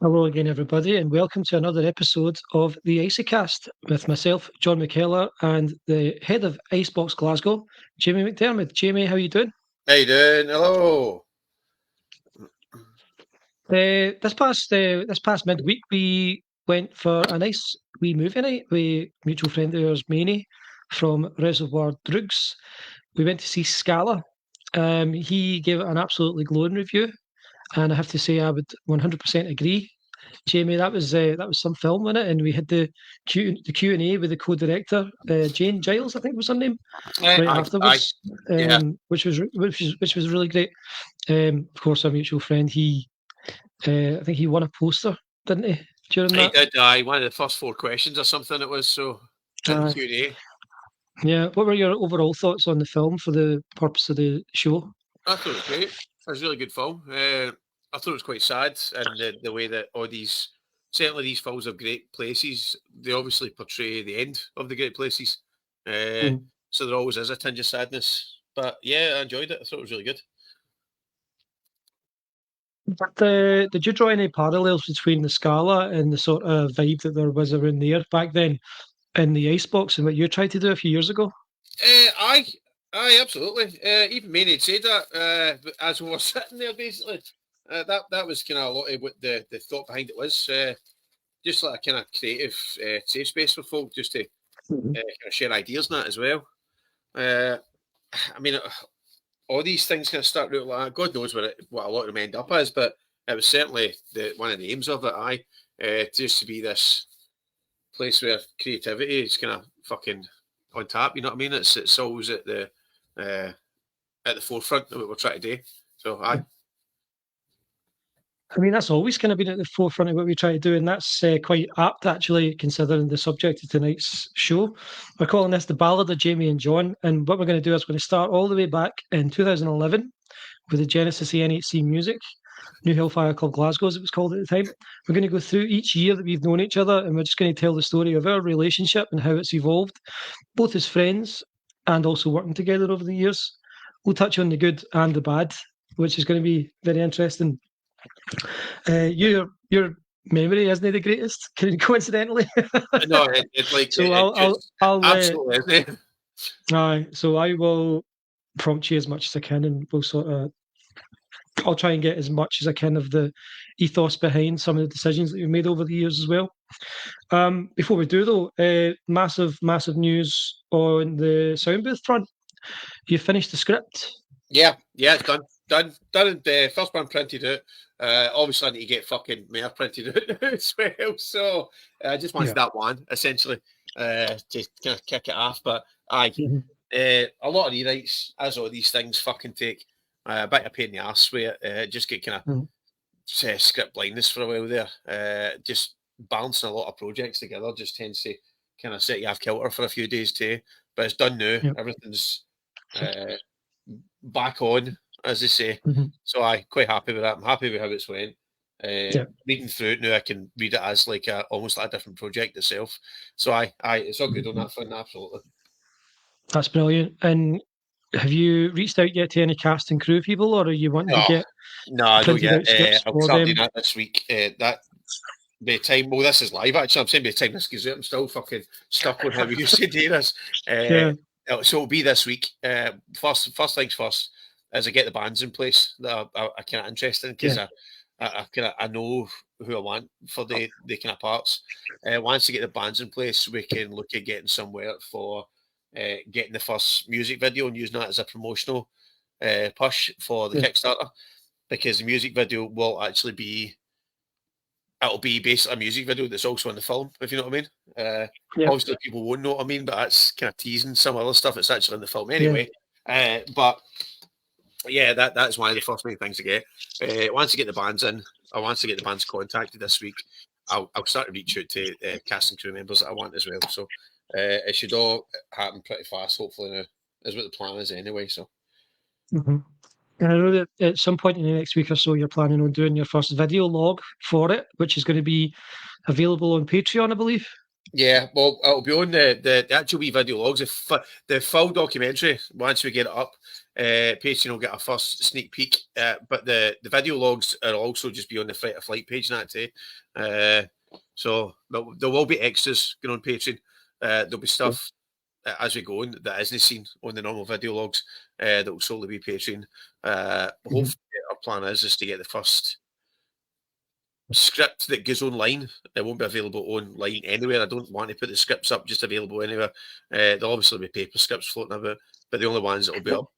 Hello again, everybody, and welcome to another episode of the Icycast with myself, John McKellar, and the head of Icebox Glasgow, Jamie McDermott. Jamie, how are you doing? How you doing? Hello. This past midweek, we went for a nice wee movie night with mutual friend of ours, Maney, from Reservoir Drugs. We went to see Scala. He gave it an absolutely glowing review, and I have to say I would 100% agree. Jamie, that was some film in it, and we had the Q&A with the co-director, Jane Giles, I think was her name, right Aye. afterwards, Yeah, which was really great. Of course, our mutual friend, I think he won a poster, didn't he, during he that? did. One of the first four questions or something it was. So in the Uh, Q&A, yeah. What were your overall thoughts on the film for the purpose of the show? I thought it was great. It was a really good film. I thought it was quite sad, and the way that all these, certainly these films of great places, they obviously portray the end of the great places. Uh, Mm. so there always is a tinge of sadness. But yeah, I enjoyed it. I thought it was really good. But did you draw any parallels between the Scala and the sort of vibe that there was around there back then in the Icebox and what you tried to do a few years ago? Aye, aye, absolutely. Even Manny had said that as we were sitting there, basically. That was kind of a lot of what the thought behind it was. Just like a kind of creative safe space for folk, just to Mhm. kind of share ideas and that as well. Uh, I mean, all these things kind of start out like God knows what a lot of them end up as, but it was certainly one of the aims of it. Just to be this place where creativity is kind of fucking on tap. You know what I mean? It's always uh, at the forefront of what we're trying to do. So I mean, that's always kind of been at the forefront of what we try to do, and that's quite apt, actually, considering the subject of tonight's show. We're calling this the Ballad of Jamie and John, and what we're going to do is we're going to start all the way back in 2011 with the Genesis of NHC Music, New Hillfire Club Glasgow, as it was called at the time. We're going to go through each year that we've known each other, and we're just going to tell the story of our relationship and how it's evolved, both as friends and also working together over the years. We'll touch on the good and the bad, which is going to be very interesting. Your memory isn't the greatest, coincidentally. no, it like so it I'll just I'll absolutely isn't it? so I will prompt you as much as I can, and we'll sort of I'll try and get as much as I can of the ethos behind some of the decisions that you've made over the years as well. Before we do though, massive news on the sound booth front. You finished the script. Yeah, it's done. And first one printed out. Obviously, I need to get fucking more printed out as well. So I just wanted Yeah. that one essentially to kind of kick it off. But aye, Mhm. a lot of rewrites, as all these things, fucking take a bit of pain in the arse with it. Just get kind of Mhm. script blindness for a while there. Just balancing a lot of projects together just tends to kind of set you off kilter for a few days too. But it's done now. Yep. Everything's uh, back on, as they say. Mhm. So I quite happy with that. I'm happy with how it's went. Yeah, Reading through it now, I can read it as like almost like a different project itself. So it's all good on that front, absolutely. that's brilliant. And have you reached out yet to any cast and crew people, or are you wanting to No, get no, not printed yet. out scripts I'll for start doing them? that this week. That by the time, well, this is live actually. I'm saying by the time this goes out, I'm still fucking stuck on how we used to do this. Yeah, So it'll be this week. First things first, as I get the bands in place that are kind of interested yeah, because I know who I want for the kind of parts. Once I get the bands in place, we can look at getting somewhere for getting the first music video and using that as a promotional push for the yeah, Kickstarter because the music video will actually be it'll be basically a music video that's also in the film, if you know what I mean. yeah, Obviously, people won't know what I mean, but that's kind of teasing some other stuff that's actually in the film yeah. anyway. But yeah, that's one of the first main things to get. Once you get the bands in, or once I get the bands contacted this week, I'll start to reach out to cast and crew members that I want as well. So it should all happen pretty fast, hopefully now, is what the plan is anyway. So hmm And I know that at some point in the next week or so, you're planning on doing your first video log for it, which is going to be available on Patreon, I believe. Yeah, well, it'll be on the actual wee video logs. The full documentary, once we get it up, Patreon will get a first sneak peek. But the video logs are also just be on the Fright or Flight page that day. So there will be extras going on Patreon. There'll be stuff as we go on that isn't seen on the normal video logs that will solely be Patreon. Hopefully, our plan is to get the first script that goes online. It won't be available online anywhere. I don't want to put the scripts up just available anywhere. There'll obviously be paper scripts floating about, but the only ones that will be up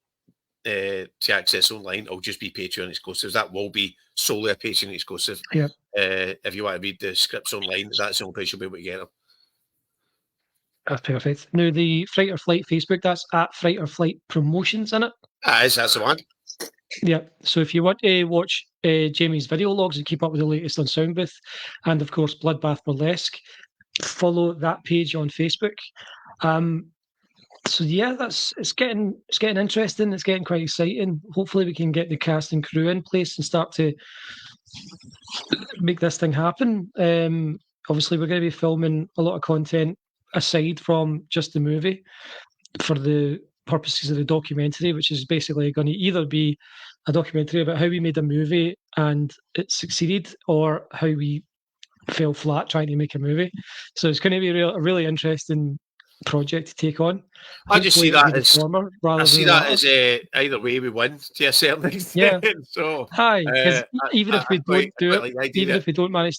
to access online will just be Patreon exclusives. That will be solely a Patreon exclusive. Yeah. If you want to read the scripts online, that's the only place you'll be able to get them. That's perfect. Now, the Fright or Flight Facebook, that's at Fright or Flight Promotions, in it? That's the one. Yeah. So if you want to watch Jamie's video logs and keep up with the latest on Soundbooth, and of course Bloodbath Burlesque, follow that page on Facebook. So yeah, it's getting interesting. It's getting quite exciting. Hopefully, we can get the cast and crew in place and start to make this thing happen. Obviously, we're going to be filming a lot of content aside from just the movie for the purposes of the documentary, which is basically going to either be a documentary about how we made a movie and it succeeded, or how we fell flat trying to make a movie. So it's going to be a really interesting project to take on. I just see Hopefully, that as former rather I see than the that latter. as either way we win to a certain Yeah. extent. So Hi, because even if I we don't I do quite it, like the idea even that if we don't manage,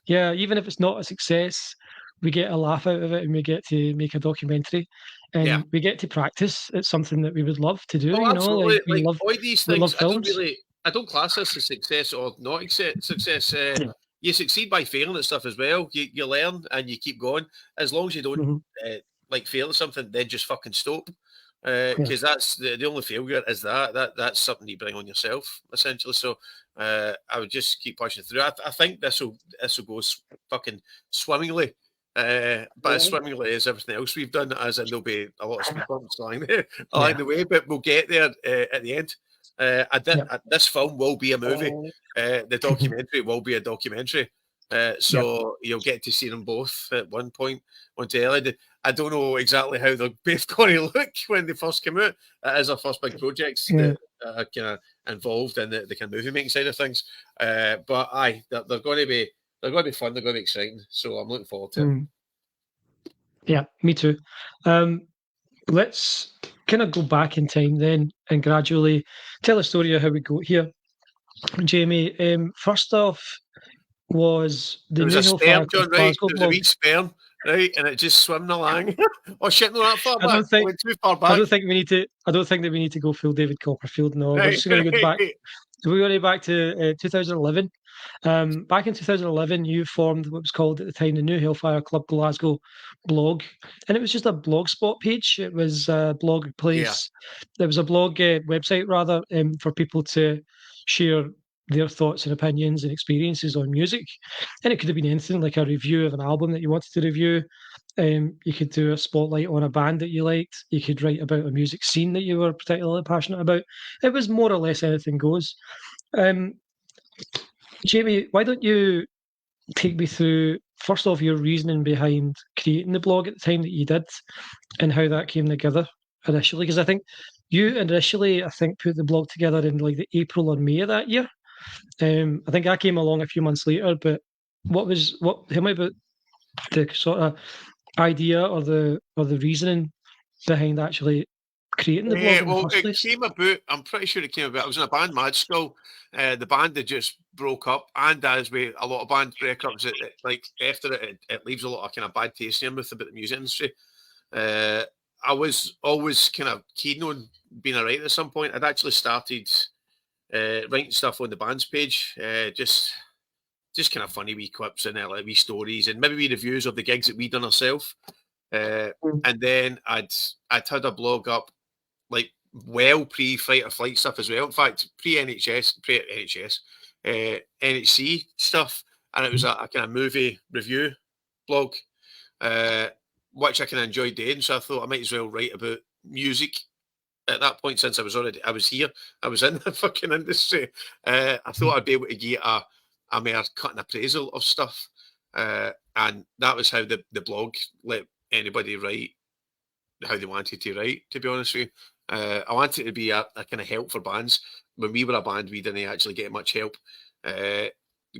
yeah, even if it's not a success, we get a laugh out of it and we get to make a documentary, yeah. and we get to practice. It's something that we would love to do. Oh, You know, like absolutely. Like all these we love things, films. I don't class this as success or not success. Yeah. You succeed by failing at stuff as well. You learn and you keep going. As long as you don't Hmm. like fail at something, then just fucking stop. Yeah. Because that's the only failure is that's something you bring on yourself essentially. So I would just keep pushing through. I think this will go fucking swimmingly. But as swimmingly as everything else we've done, as in there'll be a lot of speed bumps along the way, but we'll get there at the end. This film will be a movie. The documentary will be a documentary. Yep. So you'll get to see them both at one point on telly. I don't know exactly how they're both going to look when they first come out. It is our first big projects Yeah. that are kind of involved in the kind of movie making side of things. But they're going to be fun. They're going to be exciting. So I'm looking forward to it. Mm. Yeah, me too. Let's kind of go back in time then and gradually tell a story of how we got here. Jamie, first off was the There was New a Hillfire sperm, Club John, right? Glasgow There was a blog. wee sperm, right? And it just swimming along. Oh shit, not that far I back. don't think Went too far I back. don't think we need to. I don't think that we need to go full David Copperfield. No, we're Right, just going to go back. right. So we're going back to 2011. Back in 2011, you formed what was called at the time the New Hillfire Club Glasgow blog, and it was just a blogspot page. It was a blog Yeah. place. There was a blog website rather for people to share their thoughts and opinions and experiences on music, and it could have been anything like a review of an album that you wanted to review. You could do a spotlight on a band that you liked. You could write about a music scene that you were particularly passionate about. It was more or less anything goes. Um, Jamie, why don't you take me through, first off, your reasoning behind creating the blog at the time that you did and how that came together initially? Because I think you initially, put the blog together in like the April or May of that year. I think I came along a few months later, but tell me about the sort of idea or the reasoning behind actually creating the blog in the Well, first it place? came about. I'm pretty sure it came about. I was in a band, Mad Skull. The band had just broke up, and as with a lot of band breakups, like after it leaves a lot of kind of bad taste in your mouth about the music industry. I was always kind of keen on being a writer at some point. I'd actually started writing stuff on the band's page, just kind of funny wee clips and like wee stories and maybe wee reviews of the gigs that we'd done ourselves. And then I'd had a blog up like well pre Fight or Flight stuff as well. In fact, pre NHS, NHC stuff, and it was a kind of movie review blog, which I kind of enjoyed doing. So I thought I might as well write about music at that point since I was here, I was in the fucking industry. I thought I'd be able to get a mere cut and appraisal of stuff. And that was how the blog let anybody write how they wanted to write, to be honest with you. I wanted it to be a kind of help for bands. When we were a band, we didn't actually get much help. The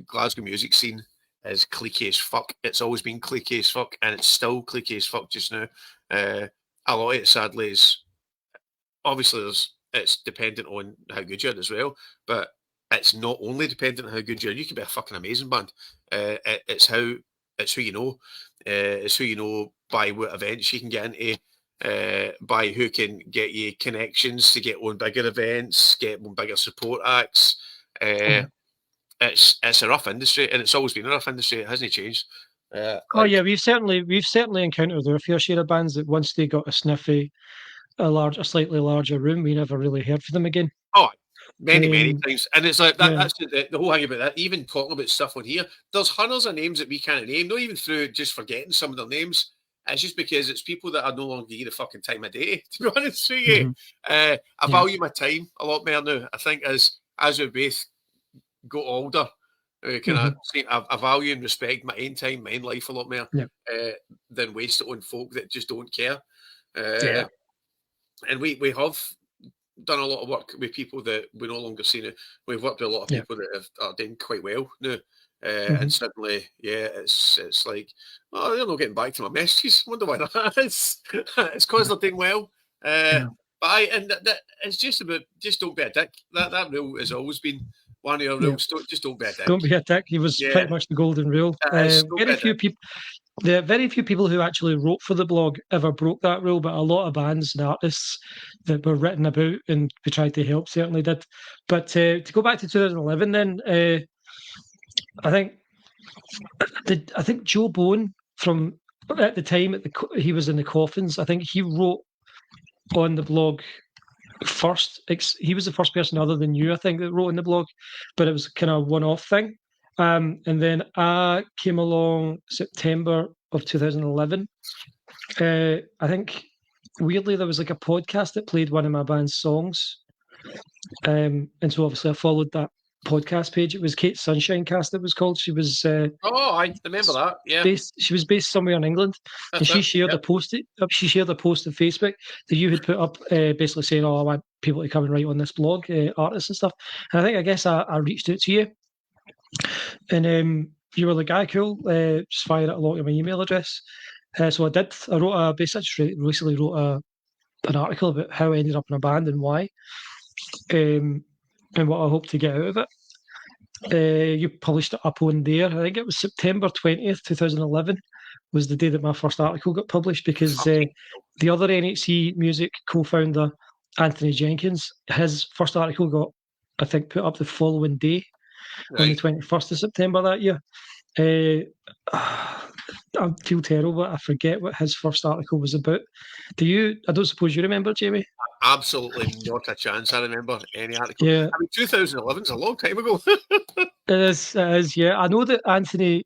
Glasgow music scene is cliquey as fuck. It's always been cliquey as fuck, and it's still cliquey as fuck just now. A lot of it, sadly, is obviously it's dependent on how good you are as well, but it's not only dependent on how good you are. You can be a fucking amazing band. It's who you know. It's who you know by what events you can get into. By who can get you connections to get on bigger events, get on bigger support acts. It's a rough industry, and it's always been a rough industry. It hasn't changed. Yeah, we've certainly encountered our fair share of bands that once they got a sniffy, a slightly larger room, we never really heard from them again. Oh, many times, and it's like that. Yeah. That's the whole thing about that. Even talking about stuff on here, there's hundreds of names that we can't name. Not even through just forgetting some of their names. It's just because it's people that I no longer give the fucking time of day. To be honest with you, I value my time a lot more now. I think as we both got older, I value and respect my own time, my own life a lot more than waste it on folk that just don't care. And we have done a lot of work with people that we no longer see now. We've worked with a lot of people that are doing quite well now. And suddenly, it's like, oh, they're not getting back to my messages. I wonder why that is. It's because they're doing well. But it's just about, just don't be a dick. That rule has always been one of your rules. Don't be a dick. Don't be a dick. He was pretty much the golden rule. Very few people who actually wrote for the blog ever broke that rule, but a lot of bands and artists that were written about and we tried to help certainly did. But to go back to 2011, then I think Joe Bone from at the time he was in the Coffins. I think he wrote on the blog first. He was the first person other than you, I think, that wrote in the blog, but it was kind of a one-off thing. And then I came along September of 2011. I think weirdly there was like a podcast that played one of my band's songs, and so obviously I followed that podcast page. It was Kate Sunshine Cast. It was called. She was. I remember that. Yeah. She was based somewhere in England, and she shared a post. She shared a post on Facebook that you had put up, basically saying, "Oh, I want people to come and write on this blog, artists and stuff." And I guess I reached out to you, and you were like, "Ah, cool. Just fire it along to my email address." So I did. I wrote recently wrote an article about how I ended up in a band and why. And what I hope to get out of it. You published it up on there. I think it was September 20th, 2011 was the day that my first article got published, because the other NHC Music co-founder, Anthony Jenkins, his first article got, I think, put up the following day on the 21st of September that year. I feel terrible, but I forget what his first article was about. I don't suppose you remember, Jamie? Absolutely not a chance. I remember any article. Yeah. I mean, 2011 is a long time ago. It is, yeah. I know that Anthony,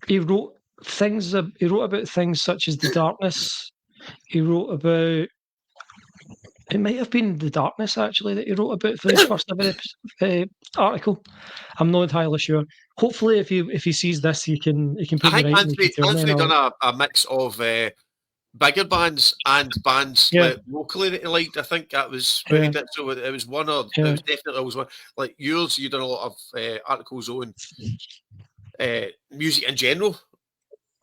he wrote about things such as The Darkness. He wrote about, it might have been The Darkness, actually, that he wrote about for his first ever article. I'm not entirely sure. Hopefully, if he sees this, he can put I me think right. Anthony done a mix of bigger bands and bands locally that he liked. I think that was what he did. So it was one or it was definitely always one. Like yours, you done a lot of articles on music in general.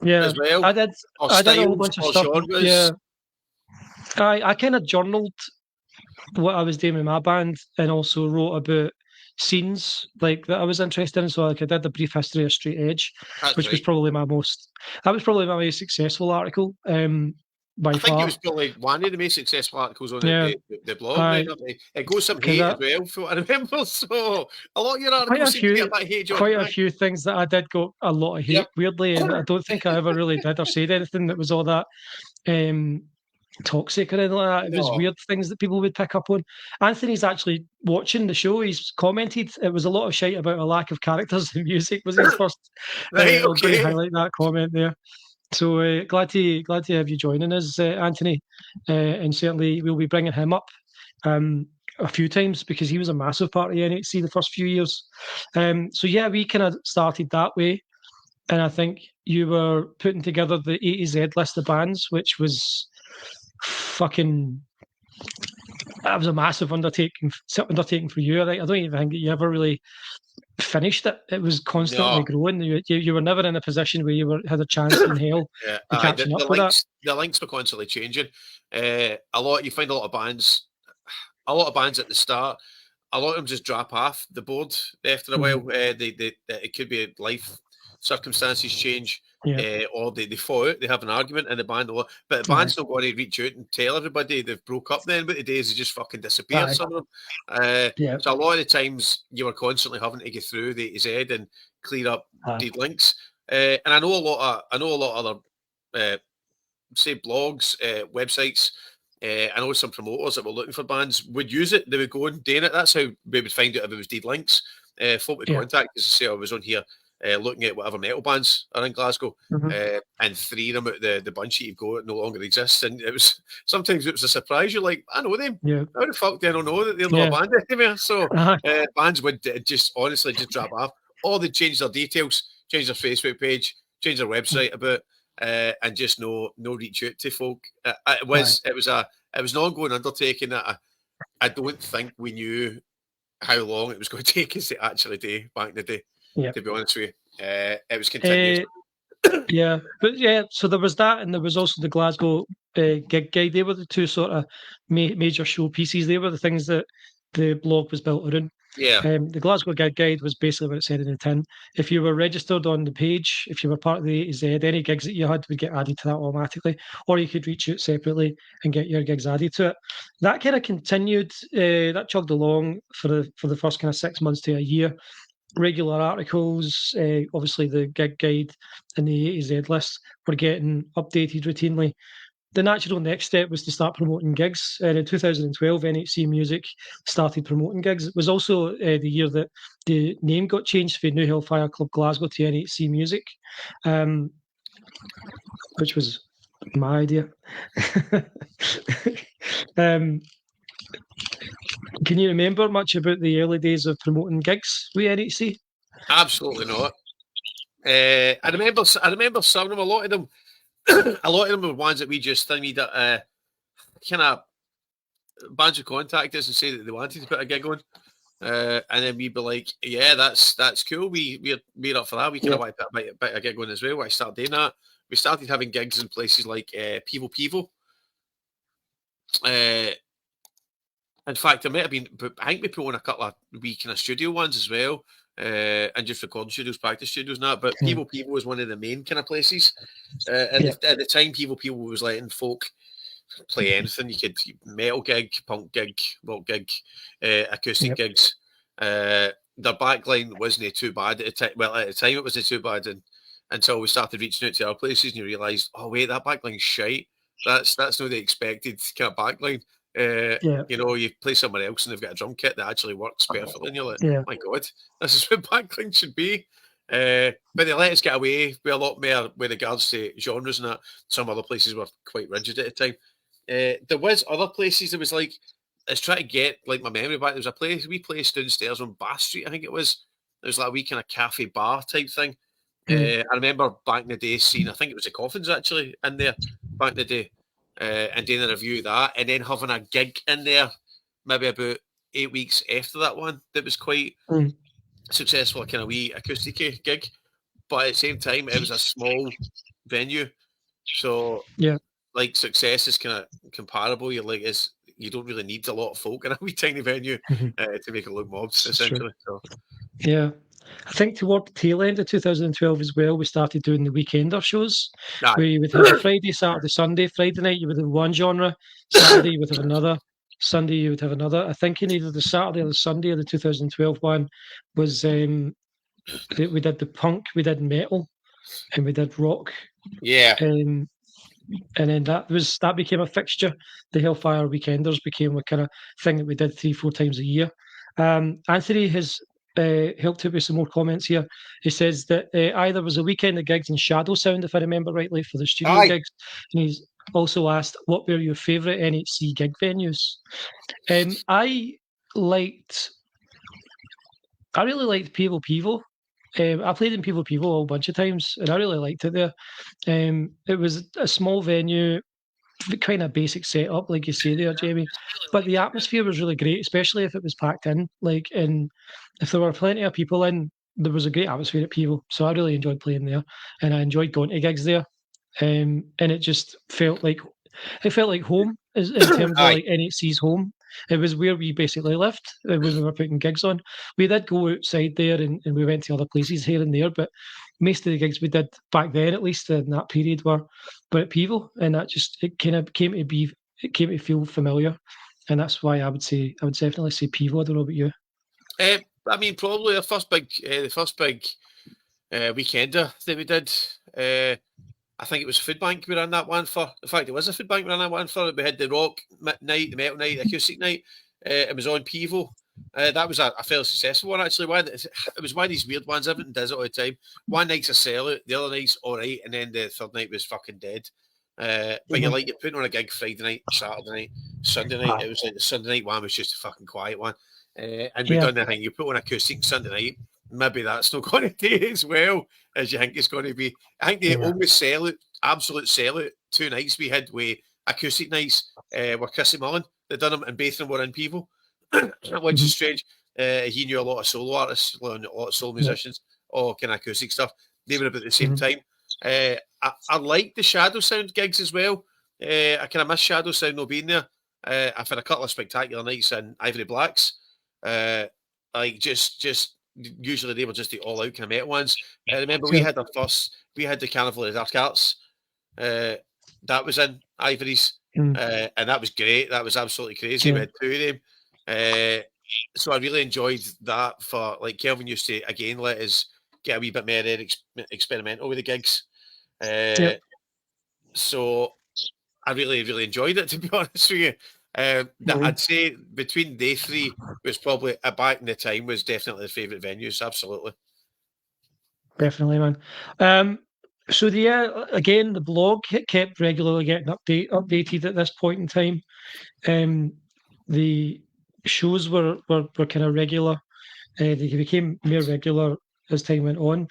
Yeah, as well. I did. I did a whole bunch of stuff. Genres. Yeah, I kind of journaled what I was doing with my band, and also wrote about scenes like that I was interested in. So like I did a brief history of Straight Edge, which was probably my most successful article. By I think far. it was probably one of the most successful articles on the blog. It goes some hate as well, from what I remember. So a lot of your articles seem to get that hate. Quite a few things that I did got a lot of hate, weirdly, and I don't think I ever really did or said anything that was all that toxic or anything like that. It was weird things that people would pick up on. Anthony's actually watching the show. He's commented. It was a lot of shite about a lack of characters in music was his first. Right, I'll highlight that comment there. So glad to have you joining us, Anthony, and certainly we'll be bringing him up a few times because he was a massive part of the NHC the first few years. So yeah, we kind of started that way. and I think you were putting together the A to Z list of bands, which was fucking. That was a massive undertaking for you. I don't even think you ever really finished it. It was constantly No, growing. You were never in a position where had a chance in hell yeah, to catching up with that. the links were constantly changing. You find a lot of bands at the start. A lot of them just drop off the board after a while. It could be life circumstances change, Yeah, or they fall out. They have an argument in the band, but the band's not going to reach out and tell everybody they've broke up. Then, but the days they just fucking disappear. aye, Some of them. yeah, So a lot of the times you were constantly having to get through the A to Z and clear up aye, dead links. And I know a lot of other say blogs, websites. I know some promoters that were looking for bands would use it. They would go and doing it. That's how we would find out if it was dead links. Folk would yeah. contact us to say I was on here looking at whatever metal bands are in Glasgow, Mm-hmm. and three of them out the bunch that you've got no longer exists. And it was sometimes it was a surprise. You're like, I know them. Yeah, How the fuck do I not know that they're not yeah, a band anymore? So aye, bands would just honestly just drop off, or they'd change their details, change their Facebook page, change their website about, and just no reach out to folk. aye, It was an ongoing undertaking that I don't think we knew how long it was going to take us to actually do back in the day. yeah. To be honest with you, it was continuous. Yeah, but yeah, so there was that, and there was also the Glasgow gig guide. They were the two sort of major showpieces. They were the things that the blog was built around. Yeah, The Glasgow Gig Guide was basically what it said in the tin. If you were registered on the page, if you were part of the A to Z, any gigs that you had would get added to that automatically, or you could reach out separately and get your gigs added to it. That kind of continued, that chugged along for the first kind of 6 months to a year. Regular articles, obviously the gig guide and the A to Z list were getting updated routinely. The natural next step was to start promoting gigs. And in 2012, NHC Music started promoting gigs. It was also the year that the name got changed from New Hellfire Club Glasgow to NHC Music, um, which was my idea. um, can you remember much about the early days of promoting gigs with NHC? absolutely not. I remember some of them. A lot of them, a lot of them were ones that we just I mean that kind of bands would contact us and say that they wanted to put a gig on. And then we'd be like, yeah, that's cool. We're up for that. We kind of Yeah, want to put a bit a gig on as well. I started doing that. We started having gigs in places like Pivo Pivo. Uh, in fact, there might have been, but I think we put on a couple of wee kind of studio ones as well, and just recording studios, practice studios, and that. But yeah, Pivo Pivo was one of the main kind of places. yeah, At the time, Pivo Pivo was letting folk play anything. You could metal gig, punk gig, rock gig, acoustic yeah. gigs. Their backline wasn't too bad at the time. Well, at the time it wasn't too bad, and until we started reaching out to other places, and you realised, oh wait, that backline's shite. That's not the expected kind of backline. Yeah, You play somewhere else and they've got a drum kit that actually works perfectly, and you're like, yeah, my god, this is what backline should be. But they let us get away with a lot more with regards to genres and that. Some other places were quite rigid at the time. There was other places that was like, let's try to get like my memory back. There was a place downstairs on Bath Street, I think it was. There was like a wee kind of cafe bar type thing. mm, I remember back in the day seeing, I think it was the Coffins actually in there back in the day, and doing a review of that, and then having a gig in there maybe about 8 weeks after that one that was quite mm, successful, kind of wee acoustic gig. But at the same time, it was a small venue, so yeah. like success is kind of comparable. You're like, is you don't really need a lot of folk in a wee tiny venue Mhm. to make it look mobs, It's true. essentially. So, Yeah. I think toward the tail end of 2012 as well, we started doing the weekender shows aye, where you would have a Friday, Saturday, Sunday. Friday night, you would have one genre. Saturday, you would have another. Sunday, you would have another. I think in either the Saturday or the Sunday of the 2012 one was we did the punk, we did metal, and we did rock. yeah, Um, and then that became a fixture. The Hellfire Weekenders became a kind of thing that we did 3-4 times a year. Anthony has helped out with some more comments here. He says that either was a weekend of gigs in Shadow Sound, if I remember rightly, for the studio aye, gigs, and he's also asked what were your favourite NHC gig venues. Um, I liked, I really liked Pivo Pivo. I played in People a whole bunch of times, and I really liked it there. It was a small venue, kind of basic setup, like you say there, Jamie. But the atmosphere was really great, especially if it was packed in. And if there were plenty of people in, there was a great atmosphere at People. So I really enjoyed playing there, and I enjoyed going to gigs there. And it just felt like home in terms of Aye. like NHC's home. It was where we basically lived when we were putting gigs on. We did go outside there and we went to other places here and there, but most of the gigs we did back then, at least in that period, were at Peeville, and that just it kind of came to feel familiar, and that's why I would definitely say Peeville. I don't know about you. I mean, probably the first big weekender that we did. I think it was Food Bank we ran that one for. In fact, it was a Food Bank we ran that one for. We had the rock night, the metal night, the acoustic night. It was on Pivo. That was a fairly successful one, actually. It was one of these weird ones. Everything does it all the time. One night's a sellout, the other night's all right, and then the third night was fucking dead. But you're putting on a gig Friday night, Saturday night, Sunday night. It was like the Sunday night one was just a fucking quiet one. And we've done the thing. You put on acoustic Sunday night, maybe that's not going to do as well as you think it's going to be. I think the only absolute sellout 2 nights we had with acoustic nights were Chrissy Mullen. They done them, and both of them were in People, which is strange. He knew a lot of solo artists, a lot of solo musicians, all kind of acoustic stuff. They were about the same time. I like the Shadow Sound gigs as well. I kind of miss Shadow Sound not being there. I've had a couple of spectacular nights in Ivory Blacks. Like just usually they were just the all out kind of metal ones. I remember we had the Carnival of the Dark Arts. That was in Ivory's, and that was great. That was absolutely crazy. We had 2 of them. So I really enjoyed that. For like Kelvin used to again let us get a wee bit more experimental with the gigs. So I really, really enjoyed it, to be honest with you. I'd say between they three was probably back in the time was definitely the favourite venues. Absolutely, Definitely, man. So again, the blog kept regularly getting updated at this point in time. The shows were kind of regular. They became more regular as time went on.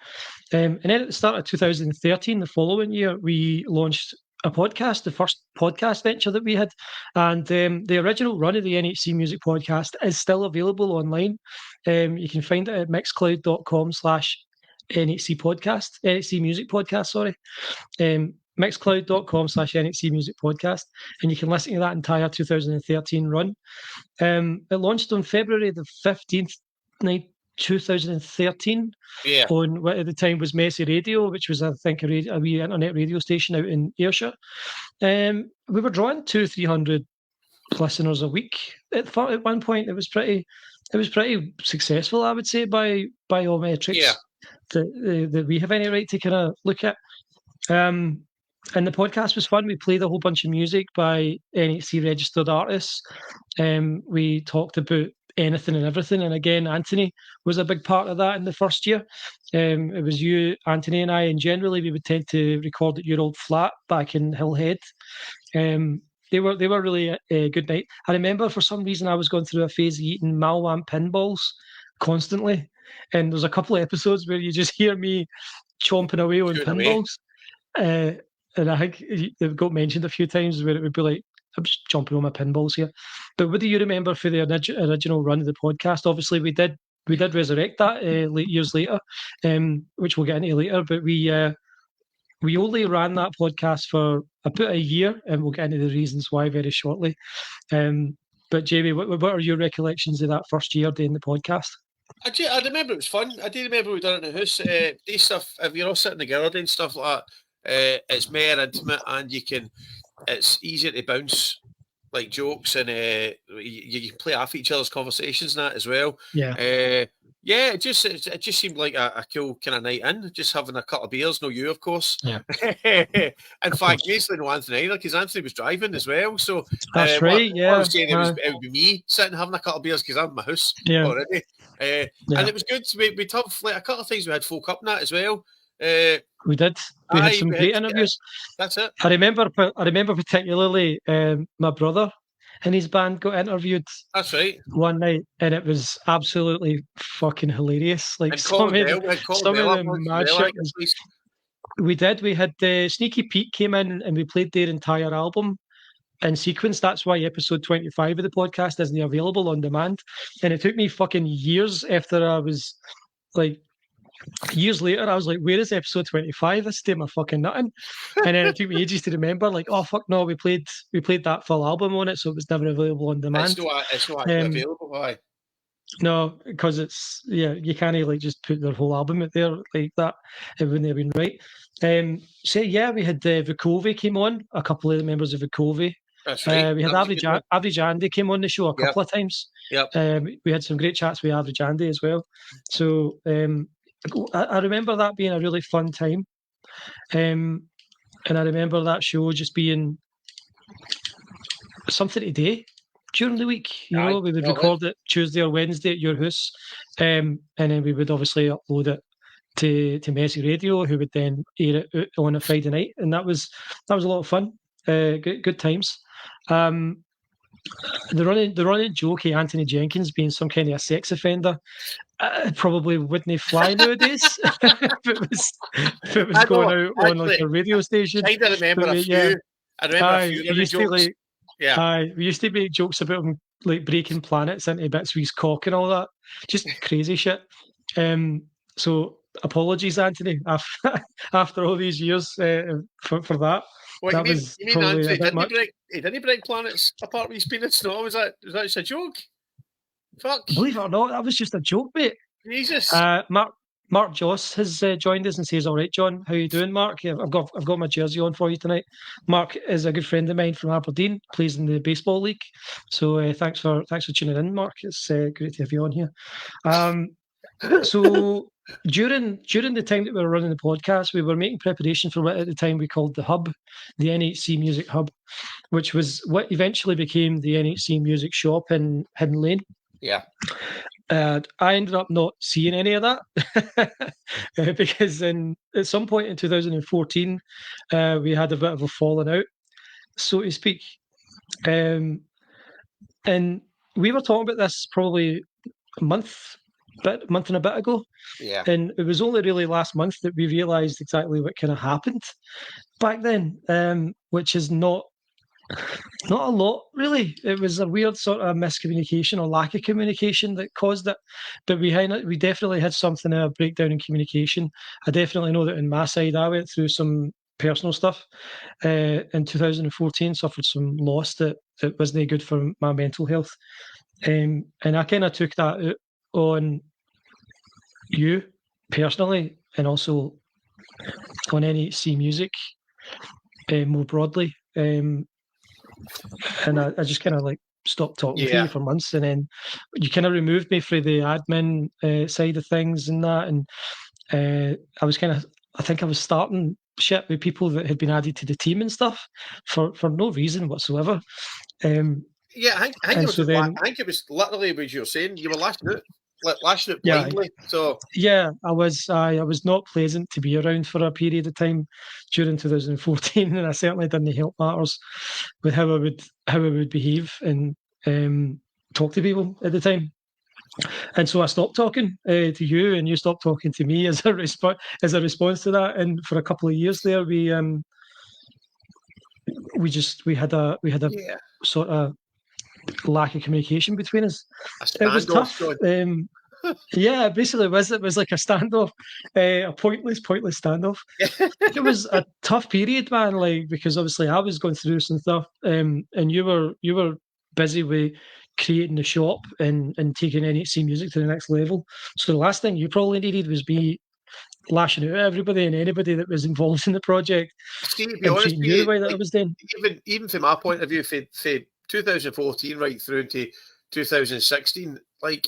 And then at the start of 2013, the following year, we launched a podcast, the first podcast venture that we had. And the original run of the NHC Music Podcast is still available online. You can find it at mixcloud.com/NHC podcast, NHC Music Podcast, sorry. Mixcloud.com/NHC Music Podcast. And you can listen to that entire 2013 run. It launched on February the 15th, 2013 on what at the time was Messy Radio, which was, I think, a wee internet radio station out in Ayrshire. We were drawing 200-300 listeners a week at one point. It was pretty successful, I would say, by all metrics that we have any right to kind of look at. And the podcast was fun. We played a whole bunch of music by NHC registered artists. We talked about anything and everything. And again, Anthony was a big part of that in the first year. It was you, Anthony, and I, and generally we would tend to record at your old flat back in Hillhead. They were really a good night. I remember for some reason I was going through a phase of eating Malwan pinballs constantly. And there's a couple of episodes where you just hear me chomping away on pinballs. And I think they've got mentioned a few times where it would be like, I'm just jumping on my pinballs here. But what do you remember for the original run of the podcast? Obviously, we did resurrect that years later, which we'll get into later. But we only ran that podcast for about a year, and we'll get into the reasons why very shortly. But Jamie, what are your recollections of that first year doing the podcast? I remember it was fun. I do remember we done it in the house. Day stuff. If you're all sitting together doing stuff like that. It's more intimate, and it's easier to bounce like jokes, and you can play off each other's conversations and that as well. It just seemed like a cool kind of night in, just having a couple of beers. No, you of course. In fact, basically no Anthony either, because Anthony was driving as well. So that's right. What I was saying, it would be me sitting having a couple of beers because I'm in my house already. And it was good. We talked like a couple of times. We had folk up in that as well. We did. We had some great interviews. That's it. I remember particularly my brother. and his band got interviewed That's right. one night, and it was absolutely fucking hilarious. Like And Colin Bell, we had Colin some of Bell up the once as mad well, I shit think, was. at least. We did. We had Sneaky Pete came in, and we played their entire album in sequence. That's why episode 25 of the podcast isn't available on demand. And it took me fucking years after I was like years later, I was like, where is episode 25? This stayed my fucking nothing. And then it took me ages to remember, like, oh fuck no, we played that full album on it, so it was never available on demand. It's not actually available, aye. No, because it's you can't like just put their whole album out there like that. It wouldn't have been right. So yeah, we had Vukovi came on, a couple of the members of Vukovi. That's right. We had That was a good one. Average Andy came on the show a Yep. couple of times. Yep. We had some great chats with Average Andy as well. So I remember that being a really fun time. And I remember that show just being something to do during the week. You know, we would record it Tuesday or Wednesday at your house, and then we would obviously upload it to Messy Radio, who would then air it out on a Friday night, and that was a lot of fun. Good times. The running joke of Anthony Jenkins being some kind of a sex offender probably wouldn't fly nowadays if it was going out on like a radio station. I remember a few. Yeah. I remember a few jokes. We used to make jokes about him like breaking planets into bits with his cock and all that. Just crazy shit. So apologies, Anthony, after all these years for that. What that you mean probably Anthony didn't break planets apart with his penis? No, was that just a joke? Fuck. Believe it or not, that was just a joke, mate. Jesus. Mark Joss has joined us and says, "All right, John, how you doing, Mark? Yeah, I've got my jersey on for you tonight." Mark is a good friend of mine from Aberdeen, plays in the baseball league. So thanks for tuning in, Mark. It's great to have you on here. So during the time that we were running the podcast, we were making preparation for what at the time we called the Hub, the NHC Music Hub, which was what eventually became the NHC Music Shop in Hidden Lane. Yeah. I ended up not seeing any of that because at some point in 2014, we had a bit of a falling out, so to speak. And we were talking about this probably a month and a bit ago. Yeah. And it was only really last month that we realised exactly what kind of happened back then, which is not a lot, really. It was a weird sort of miscommunication or lack of communication that caused it. But we definitely had something of a breakdown in communication. I definitely know that on my side, I went through some personal stuff in 2014, suffered some loss that wasn't good for my mental health. And I kind of took that out on you personally and also on NHC Music more broadly. And I just kind of like stopped talking to you for months, and then you kind of removed me from the admin side of things and that, and I think I was starting shit with people that had been added to the team and stuff for no reason whatsoever. I think it was literally what you were saying. You were lashing it blindly. So I was not pleasant to be around for a period of time during 2014, and I certainly didn't help matters with how I would behave and talk to people at the time. And so I stopped talking to you, and you stopped talking to me as a response to that. And for a couple of years there, we had a sort of lack of communication between us. It was tough. Basically it was like a standoff, a pointless standoff. It was a tough period, man, like, because obviously I was going through some stuff, and you were busy with creating the shop and taking NHC Music to the next level. So the last thing you probably needed was me lashing out at everybody and anybody that was involved in the project. See, to be honest with you, the way that I was doing. Even from my point of view, for 2014 right through into 2016, like,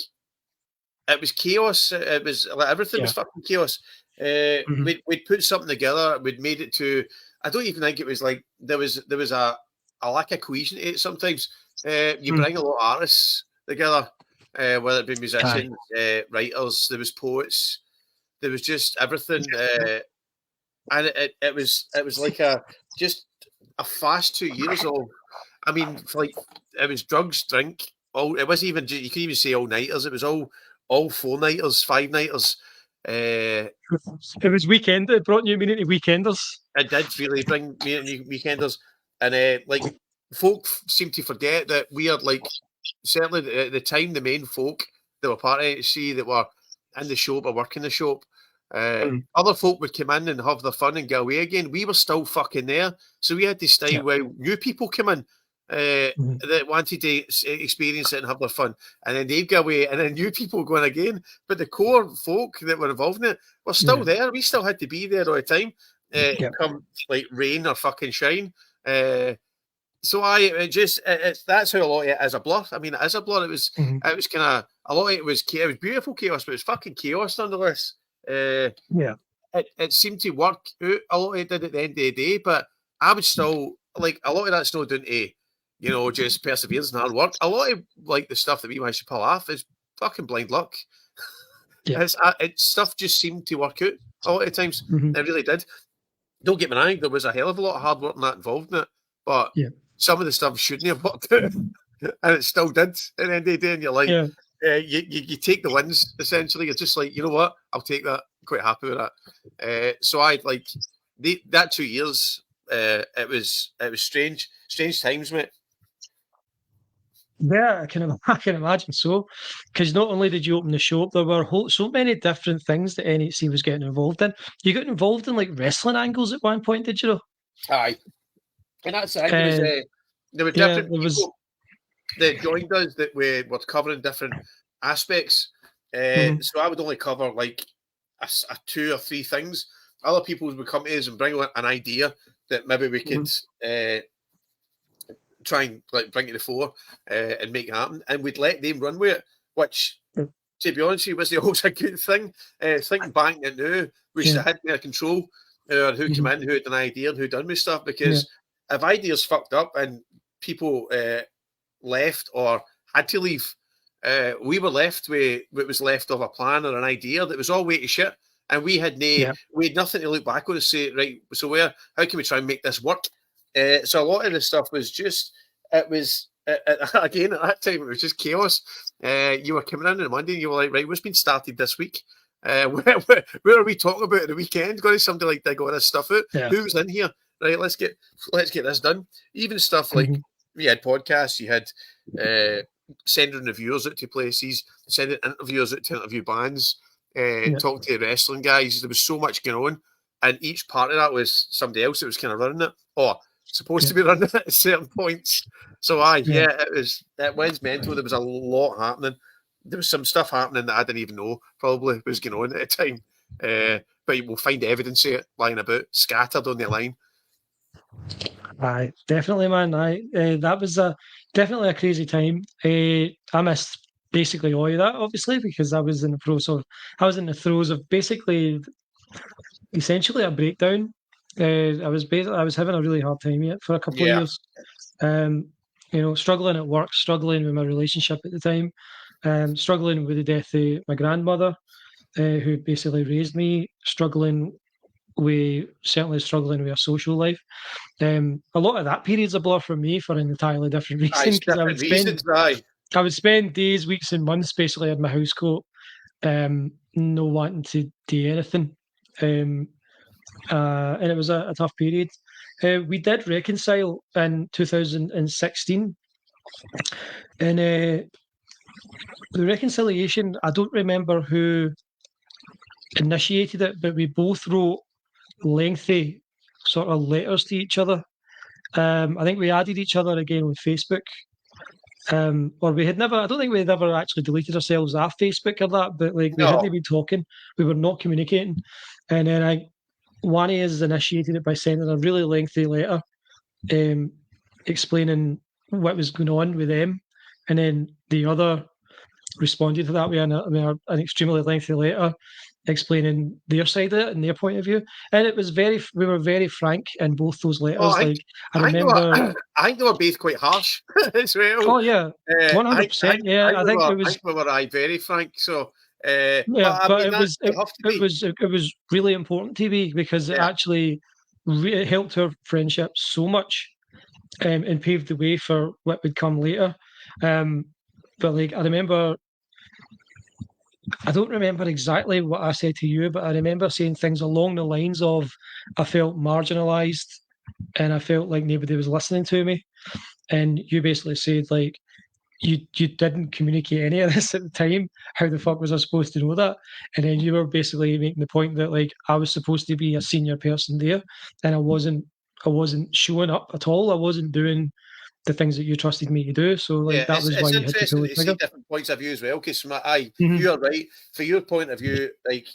it was chaos. It was like everything was fucking chaos. We'd put something together. We'd made it to. I don't even think it was like there was a lack of cohesion to it. Sometimes you bring a lot of artists together, whether it be musicians, writers. There was poets. There was just everything, and it was like just a fast 2 years of. I mean, like was drugs, drink. It wasn't even. You can even say all nighters. It was all 4-nighters, 5-nighters. It was weekend. It brought new meaning to weekenders. It did really bring me in weekenders, and like folk seem to forget that we are like certainly at the time the main folk that were part of HC that were in the shop or working the shop. Other folk would come in and have their fun and go away again. We were still fucking there, so we had to stay while new people come in that wanted to experience it and have their fun, and then they'd go away, and then new people going again. But the core folk that were involved in it were still there. We still had to be there all the time, come like rain or fucking shine. So that's how a lot of it is a blur. I mean, it is a blur. It was kind of a lot of it was chaos. It was beautiful chaos, but it was fucking chaos nonetheless. It seemed to work out. A lot of it did at the end of the day, but I would still like a lot of that's not down to just perseverance and hard work. A lot of like the stuff that we managed to pull off is fucking blind luck. Stuff just seemed to work out a lot of times. It really did. Don't get me wrong, there was a hell of a lot of hard work and that involved in it, but some of the stuff shouldn't have worked out, and it still did at the end of the day. And you're like, you take the wins essentially. You're just like, you know what, I'll take that. I'm quite happy with that. So I like that 2 years. It was strange times, mate. Yeah, I can imagine so. Because not only did you open the shop, there were so many different things that NHC was getting involved in. You got involved in like wrestling angles at one point, did you know? Aye. And that's it. There were different people that joined us that were covering different aspects. So I would only cover like a 2 or 3 things. Other people would come to us and bring an idea that maybe we could try and like bring to the fore and make it happen, and we'd let them run with it, which to be honest with you was always a good thing. Thinking back at now, we should have had more control over who came in, who had an idea and who done with stuff, because if ideas fucked up and people left or had to leave, we were left with what was left of a plan or an idea that was all way to shit, and we had nothing to look back on and say, right, so how can we try and make this work? So a lot of the stuff was just, again, at that time, it was just chaos. You were coming in on a Monday and you were like, right, what's been started this week? Where are we talking about at the weekend? Got somebody like dig all this stuff out. Who's in here? Right, let's get this done. Even stuff like we had podcasts, you had sending reviewers out to places, sending interviewers out to interview bands, talking to the wrestling guys. There was so much going on, and each part of that was somebody else that was kind of running it, or supposed to be running it at certain points. So it was mental. There was a lot happening. There was some stuff happening that I didn't even know probably was going on at the time. But we'll find evidence of it lying about, scattered on the line. Aye, definitely, man. That was definitely a crazy time. I missed basically all of that, obviously, because I was in the throes of basically, essentially a breakdown. I was having a really hard time yet for a couple of years. Struggling at work, struggling with my relationship at the time, struggling with the death of my grandmother, who basically raised me, struggling with a social life. A lot of that period's a blur for me for an entirely different reason. I would spend days, weeks, and months basically in my house coat, no wanting to do anything. And it was a tough period. We did reconcile in 2016. And the reconciliation, I don't remember who initiated it, but we both wrote lengthy sort of letters to each other. I think we added each other again on Facebook. Or we had never, I don't think we had ever actually deleted ourselves off Facebook or that, but like we hadn't been talking, we were not communicating. And then one of us initiated it by sending a really lengthy letter explaining what was going on with them. And then the other responded to that with an extremely lengthy letter explaining their side of it and their point of view. And we were very frank in both those letters. I think they were both quite harsh as well. Oh yeah, 100%. I think we were very frank. So it was really important to me because it actually helped our friendship so much. and paved the way for what would come later. But like I remember, I don't remember exactly what I said to you, but I remember saying things along the lines of, I felt marginalised and I felt like nobody was listening to me. And you basically said like, you didn't communicate any of this at the time. How the fuck was I supposed to know that? And then you were basically making the point that like I was supposed to be a senior person there, and I wasn't. I wasn't showing up at all. I wasn't doing the things that you trusted me to do. So like Yeah, that was why it's you had to pull interesting the to see trigger. different points of view as well. Because Mm-hmm. you are right. For your point of view, like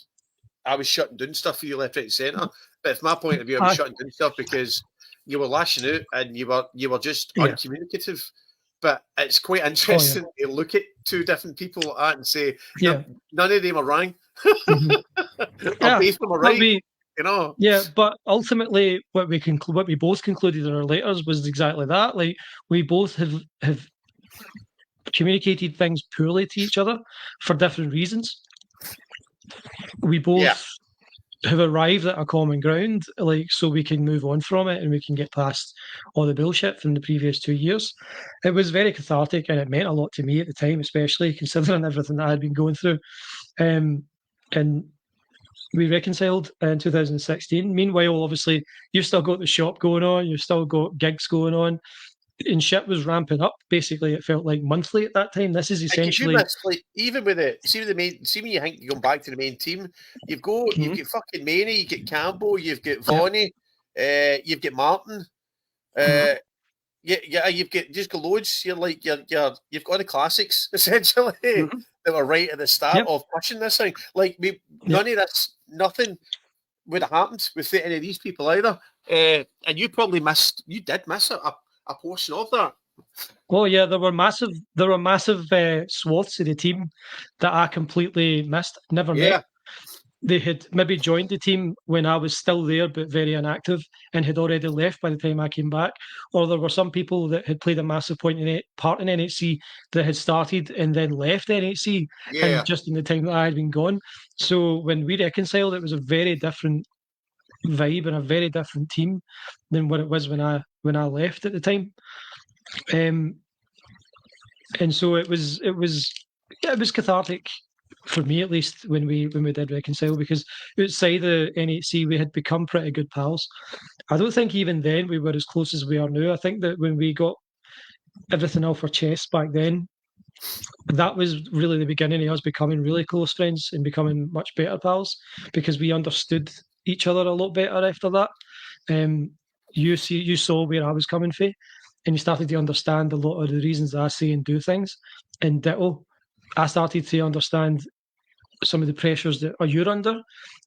I was shutting down stuff for you left, right, and centre. But from my point of view, I was shutting down stuff because you were lashing out and you were just uncommunicative. But it's quite interesting to look at two different like that and say, none of them are wrong. Mm-hmm. Or both of them are right. You know. Yeah, but ultimately, what we both concluded in our letters was exactly that. Like we both have communicated things poorly to each other for different reasons. We both have arrived at a common ground, like so we can move on from it and we can get past all the bullshit from the previous 2 years. It was very cathartic and it meant a lot to me at the time, especially considering everything that I had been going through. And we reconciled in 2016. Meanwhile, obviously, you've still got the shop going on, you've still got gigs going on, and shit was ramping up. Basically, it felt like monthly at that time. This is essentially. You miss, like, even with the main, see when you think you're going back to the main team, you've got fucking Maney, you get Campbell, you've got Vonnie, you've got Martin, you've got just got loads. You've got the classics essentially that were right at the start of pushing this thing. Like none of this, nothing would have happened with any of these people either. And you did miss a portion of that. Oh yeah, there were massive swaths of the team that I completely missed. Never met. They had maybe joined the team when I was still there, but very inactive, and had already left by the time I came back. Or there were some people that had played a massive part in NHC that had started and then left NHC, and just in the time that I had been gone. So when we reconciled, it was a very different vibe and a very different team than what it was when I left at the time. And so it was cathartic for me, at least, when we did reconcile, because outside the NHC we had become pretty good pals. I don't think even then we were as close as we are now. I think that when we got everything off our chest back then, that was really the beginning of us becoming really close friends and becoming much better pals, because we understood each other a lot better after that. You saw where I was coming from, and you started to understand a lot of the reasons I say and do things. And ditto, I started to understand some of the pressures that you're under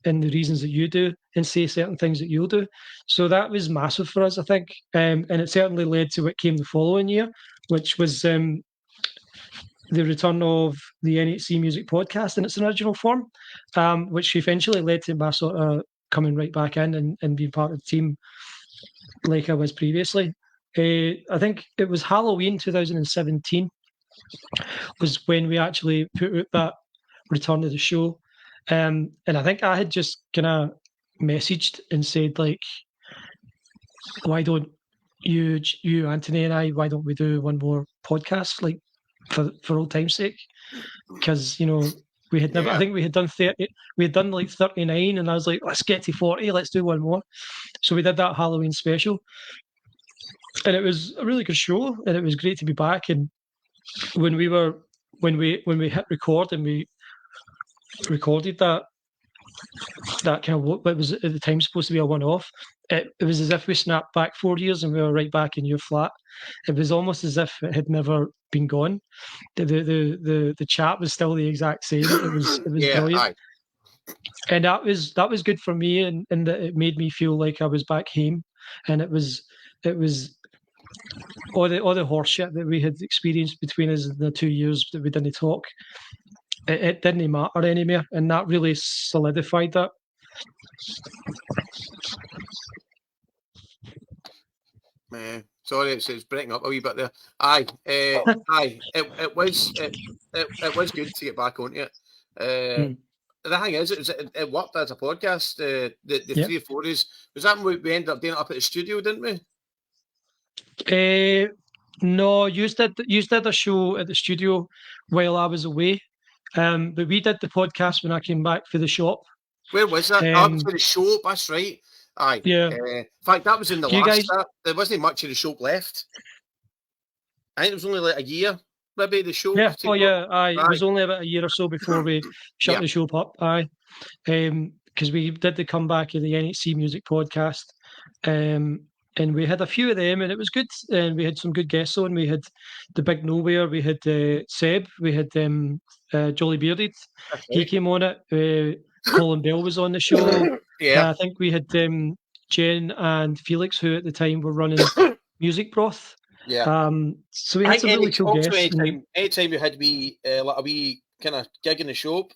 and the reasons that you do and say certain things that you'll do. So that was massive for us, I think. And it certainly led to what came the following year, which was the return of the NHC Music Podcast in its original form, which eventually led to my sort of coming right back in and being part of the team like I was previously. I think it was Halloween 2017 was when we actually put out that return to the show. And I think I had just kind of messaged and said, like, why don't you, Anthony, and I, why don't we do one more podcast, like, for old time's sake? Because, we had never, I think we had done 30, we had done like 39, and I was like, let's get to 40, let's do one more. So we did that Halloween special. And it was a really good show, and it was great to be back. And when we hit record and we recorded that kind of what was at the time supposed to be a one-off, it was as if we snapped back 4 years and we were right back in your flat. It was almost as if it had never been gone. The chat was still the exact same. It was brilliant. Aye. And that was good for me, and that it made me feel like I was back home. And it was all the horse shit that we had experienced between us in the 2 years that we didn't talk. It didn't matter anymore, and that really solidified that. Sorry, it's breaking up a wee bit there. Aye, it was good to get back on it. The thing is, it worked as a podcast. The 3 or 4 days was that when we ended up doing it up at the studio, didn't we? No, you did a show at the studio while I was away. But we did the podcast when I came back for the shop. Where was that? For the show. That's right. Aye. Yeah. In fact, that was in the last start. There wasn't much of the show left. I think it was only like a year, maybe, the show. Yeah. Oh, yeah. Aye. It was only about a year or so before we shut the show up. Aye. Because we did the comeback of the NHC Music podcast. And we had a few of them, and it was good. And we had some good guests on. We had the Big Nowhere. We had Seb. We had Jolly Bearded. Right. He came on it. Colin Bell was on the show. I think we had Jen and Felix, who at the time were running Music Broth. Yeah. So we had some really cool guests. Anytime we had like a wee kind of gig in the shop,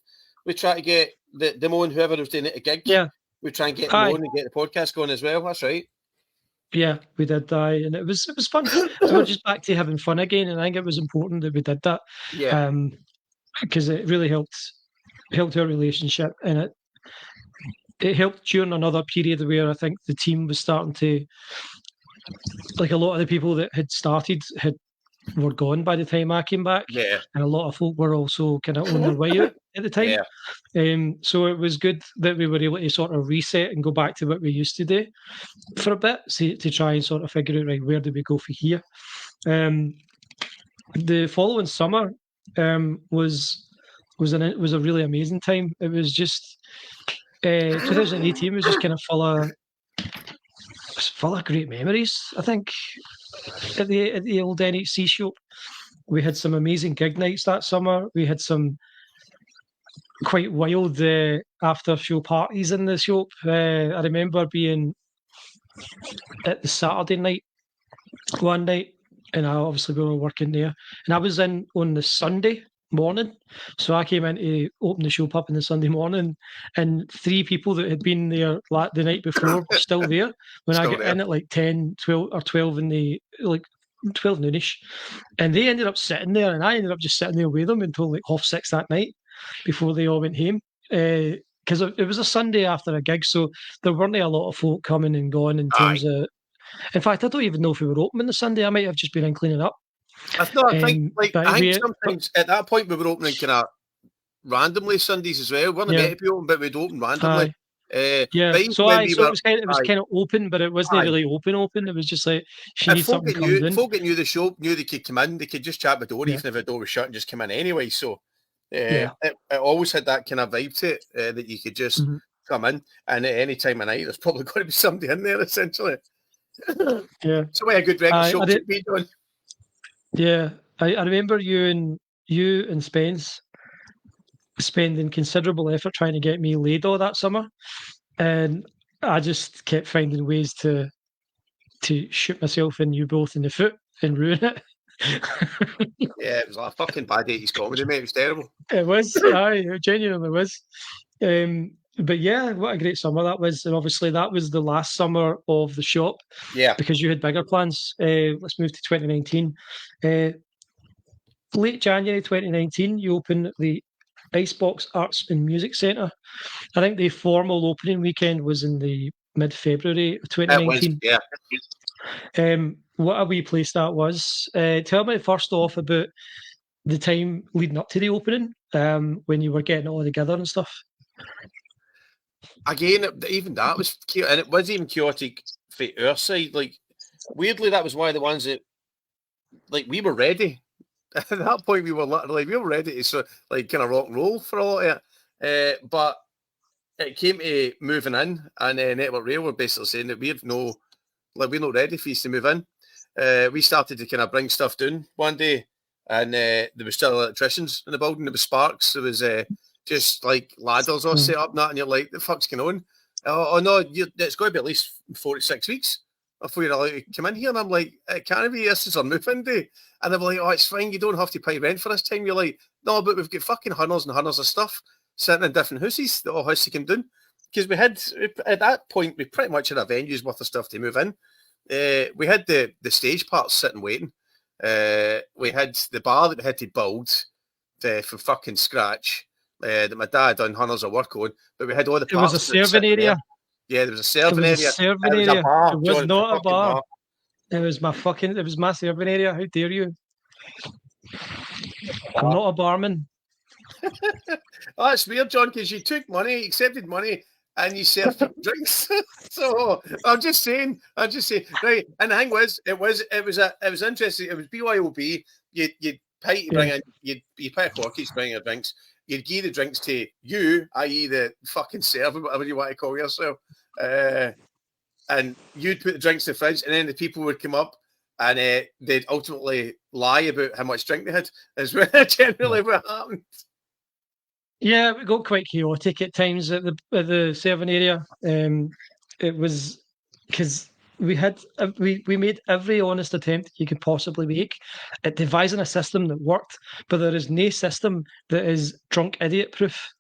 we try to get them on, whoever was doing it a gig. Yeah. We try and get them on and get the podcast going as well. That's right. Yeah, we did that, and it was fun. So we're just back to having fun again, and I think it was important that we did that. Yeah. Because it really helped our relationship, and it helped during another period where I think the team was starting to, like, a lot of the people that had started were gone by the time I came back. Yeah. And a lot of folk were also kind of on their way out at the time. Yeah. So it was good that we were able to sort of reset and go back to what we used to do for a bit, to try and sort of figure out, right, where do we go from here? The following summer was a really amazing time. It was just 2018 was just kind of full of great memories, I think. At the old NHC shop, we had some amazing gig nights that summer. We had some quite wild after show parties in the shop. I remember being at the Saturday night one night, and obviously we were working there, and I was in on the Sunday morning. So I came in to open the shop up on the Sunday morning, and 3 people that had been there the night before were still there when I got in at like 10, 12 or 12 in the, like, 12 noonish. And they ended up sitting there, and I ended up just sitting there with them until like 6:30 that night before they all went home. Because it was a Sunday after a gig, so there weren't a lot of folk coming and going in terms of... In fact, I don't even know if we were open on the Sunday. I might have just been in cleaning up. I think sometimes at that point we were opening kind of randomly Sundays as well. We weren't meant to be open, but we'd open randomly. So it was kind of open, but it wasn't really open. It was just like, she needs something coming in. Folk that knew the shop knew they could come in. They could just chat the door, even if the door was shut, and just come in anyway. So it always had that kind of vibe to it, that you could just come in, and at any time of night, there's probably going to be somebody in there, essentially. So a good record shop should be done. Yeah, I remember you and Spence spending considerable effort trying to get me laid all that summer, and I just kept finding ways to shoot myself and you both in the foot and ruin it. Yeah, it was like a fucking bad 80s comedy, mate. It was terrible. It was. It genuinely was. But yeah, what a great summer that was. And obviously that was the last summer of the shop. Yeah. Because you had bigger plans. Let's move to 2019. Late January 2019, you opened the Icebox Arts and Music Centre. I think the formal opening weekend was in the mid-February of 2019. What a wee place that was. Tell me first off about the time leading up to the opening, when you were getting it all together and stuff. Again, even that was cute, and it was even chaotic for our side. Like, weirdly, that was one of the ones that, like, we were ready. At that point, we were ready to kind of rock and roll for a lot of it. But it came to moving in, and Network Rail were basically saying that we're not ready for you to move in. We started to kind of bring stuff down one day, and there was still electricians in the building. There was sparks. There was just like ladders all set up and that, and you're like, the fuck's going on? Oh no, it's got to be at least 4 to 6 weeks before you're allowed to come in here. And I'm like, it can't be, this is our move-in day. And they're like, oh, it's fine, you don't have to pay rent for this time. You're like, no, but we've got fucking hundreds and hundreds of stuff sitting in different houses that all has to come down. Because we had, at that point, we pretty much had a venue's worth of stuff to move in. We had the stage parts sitting waiting. We had the bar that we had to build from fucking scratch. That my dad done hundreds of work on, but we had all the parts. There was a serving area. Yeah, there was a serving area. It was a bar. It was not a bar. It was my serving area. How dare you? I'm not a barman. Oh, that's weird, John, because you took money, accepted money, and you served people drinks. So I'm just saying, right. And the thing was, it was interesting. It was BYOB. You'd pay to bring Yeah. in, you pay a corky to bring in drinks. You'd give the drinks to you, i.e., the fucking server, whatever you want to call yourself. And you'd put the drinks in the fridge, and then the people would come up and they'd ultimately lie about how much drink they had, is generally what happened. Yeah, it got quite chaotic at times at the serving area. It was because we made every honest attempt you could possibly make at devising a system that worked, but there is no system that is drunk idiot proof.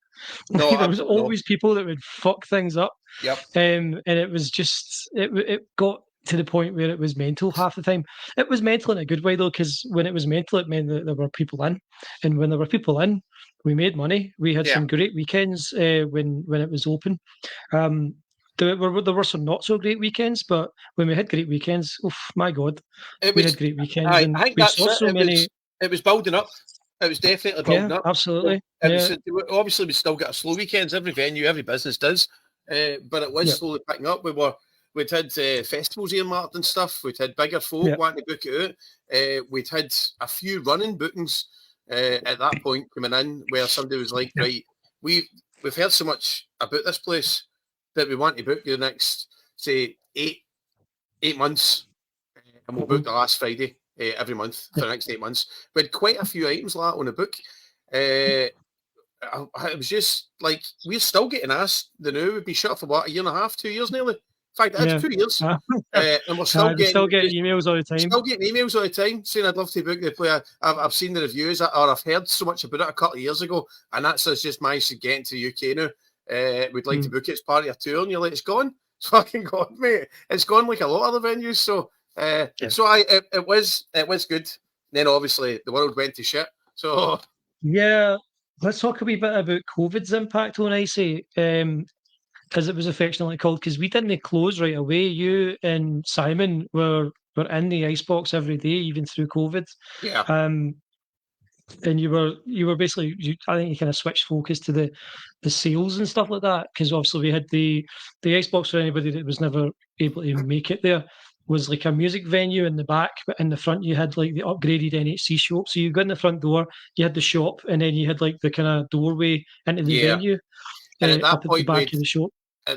No, There was absolutely no. always people that would fuck things up, Yep. and it was just it got to the point where it was mental half the time. It was mental in a good way though, because when it was mental, it meant that there were people in, and when there were people in, we made money. We had Yeah. some great weekends when it was open. Um, there were some not so great weekends, but when we had great weekends, oh my god, It we had was. great weekends, and I think we that's saw it. so many. It was building up. It was definitely Yeah, building up. So absolutely. it Yeah, was obviously we still got a slow weekends. Every venue, every business does, but it was yeah, slowly picking up. We'd had festivals earmarked and stuff. We'd had bigger folk yeah, wanting to book it out. We'd had a few running bookings at that point coming in where somebody was like, yeah. right, we've heard so much about this place that we want to book the next say 8 months, and we'll book Mhm. the last Friday every month Yeah. for the next 8 months. We had quite a few items like that on the book. Uh, it was just like we're still getting asked. The new would be shut for what, a year and a half, 2 years nearly. In fact, that's Yeah. 2 years, Uh, and we're still we getting still get emails all the we're time. still getting emails all the time saying I'd love to book the player. I've seen the reviews, or I've heard so much about it a couple of years ago, and that's us just managed to get into the UK now. We'd like to Mm, book it as part of a tour, and you're like, it's gone. It's fucking gone, mate. It's gone like a lot of other venues. yeah. It was good. Then obviously the world went to shit. So Yeah. Let's talk a wee bit about COVID's impact on Icy, as it was affectionately called, because we didn't close right away. You and Simon were in the icebox every day, even through COVID. yeah, Um, and you were basically I think you kind of switched focus to the sales and stuff like that, because obviously we had the Xbox. For anybody that was never able to make it there, was like a music venue in the back, but in the front you had like the upgraded NHC shop. So you go in the front door, you had the shop, and then you had like the kind of doorway into the yeah. venue And at that up at the point, back of the shop. we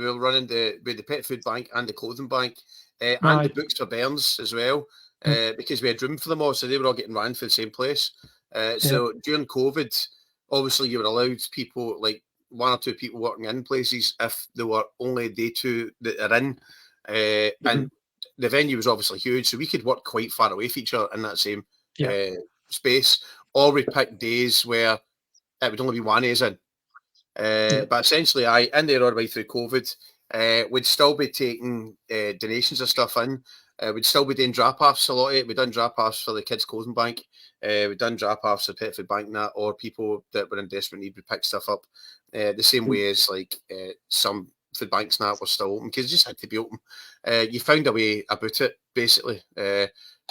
were running the pet food bank and the clothing bank, and the Aye. books for Burns as well, Mm, because we had room for them all, so they were all getting ran for the same place. yeah. So during COVID, obviously you were allowed people like one or two people working in places if they were only day two that are in, and Mhm. the venue was obviously huge, so we could work quite far away from each other in that same Yeah. uh, space, or we picked days where it would only be one days in. Yeah. But essentially, in there all the way through COVID, we'd still be taking donations of stuff in. We'd still be doing drop offs a lot of it. We'd done drop offs for the kids' clothing bank. We'd done drop offs for Pet Food Bank and that, or people that were in desperate need would pick stuff up. The same Mm, way as like some food banks now were still open because it just had to be open. You found a way about it basically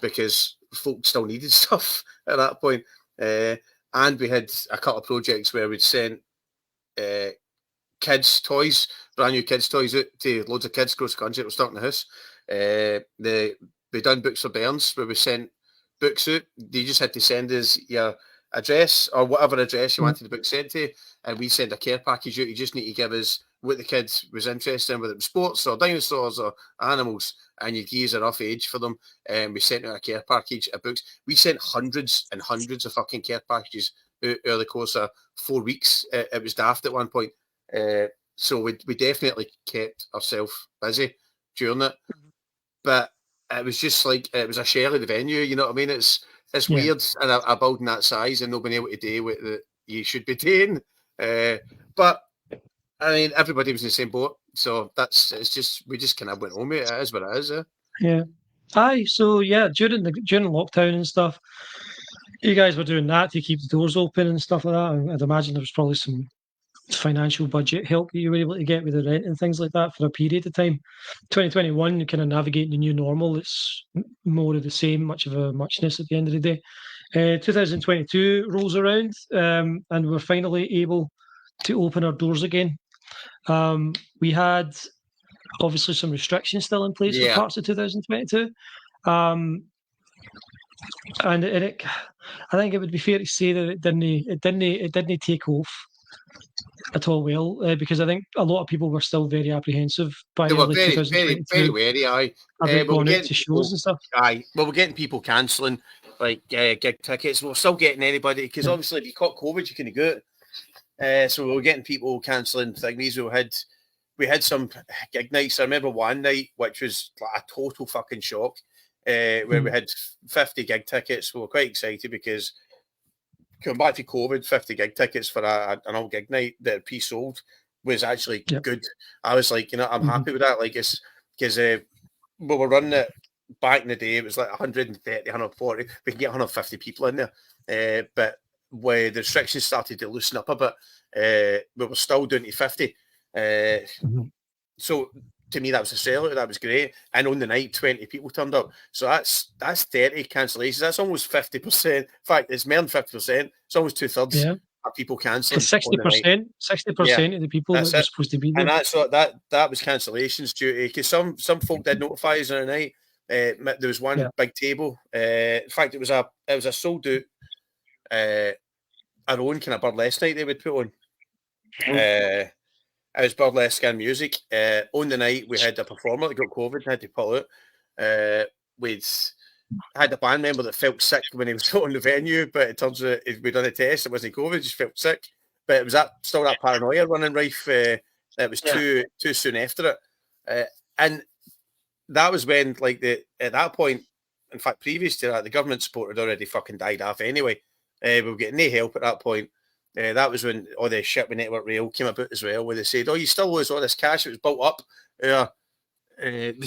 because folk still needed stuff at that point. And we had a couple of projects where we'd sent uh, kids' toys, brand new kids' toys out to loads of kids across the country that were starting the house. We done books for Burns where we sent books out. You just had to send us your address or whatever address you mm, wanted the book sent to, and we send a care package out. You just need to give us what the kids was interested in, whether it was sports or dinosaurs or animals, and you give us a rough age for them. And we sent out a care package of books. We sent hundreds and hundreds of fucking care packages out over the course of 4 weeks. It was daft at one point. Uh, so we definitely kept ourselves busy during it. But it was just like it was a shell of the venue, you know what I mean? It's yeah. weird in a building that size and not being able to do what you should be doing. But I mean everybody was in the same boat. So it's just we just kind of went home, mate. It is what it is, Yeah. Aye. So yeah, during lockdown and stuff, you guys were doing that to keep the doors open and stuff like that. I'd imagine there was probably some financial budget help that you were able to get with the rent and things like that for a period of time. 2021, kind of navigating the new normal. It's more of the same, much of a muchness at the end of the day. 2022 rolls around, and we're finally able to open our doors again. We had obviously some restrictions still in place for parts of 2022. And I think it would be fair to say that it didn't take off at all well, because I think a lot of people were still very apprehensive by They were early very, very, 2022 very wary. Aye, about but we're going out getting to people. shows and stuff. Aye, well, we're getting people cancelling like gig tickets. We're still getting anybody because obviously if you caught COVID, you couldn't go out. So we were getting people cancelling things. We had some gig nights. I remember one night which was like a total fucking shock, where we had 50 gig tickets. We were quite excited because coming back to COVID, 50 gig tickets for an old gig night that pre-sold was actually good. I was like, I'm happy with that. Like, it's because we were running it back in the day, it was like 130, 140. We can get 150 people in there. But when the restrictions started to loosen up a bit, we were still down to 50. So to me, that was a sellout. That was great. And on the night, 20 people turned up. So that's 30 cancellations. That's almost 50%. In fact, it's more than 50%. It's almost 2/3 of people cancelling. 60%, 60% of the people that were supposed to be there. And that's what that was cancellations due to, because some folk did notify us on the night. There was one big table. In fact, it was a sold out our own kind of burlesque night they would put on. It was burlesque and music. On the night, we had a performer that got COVID and had to pull out. We'd had a band member that felt sick when he was on the venue, but it turns out we'd done a test, it wasn't COVID, just felt sick. But it was still that paranoia running rife. It was too soon after it. And that was when, at that point, in fact, previous to that, the government support had already fucking died off anyway. We were getting no help at that point. That was when all the shit with Network Rail came about as well, where they said, you still lose all this cash that was built up the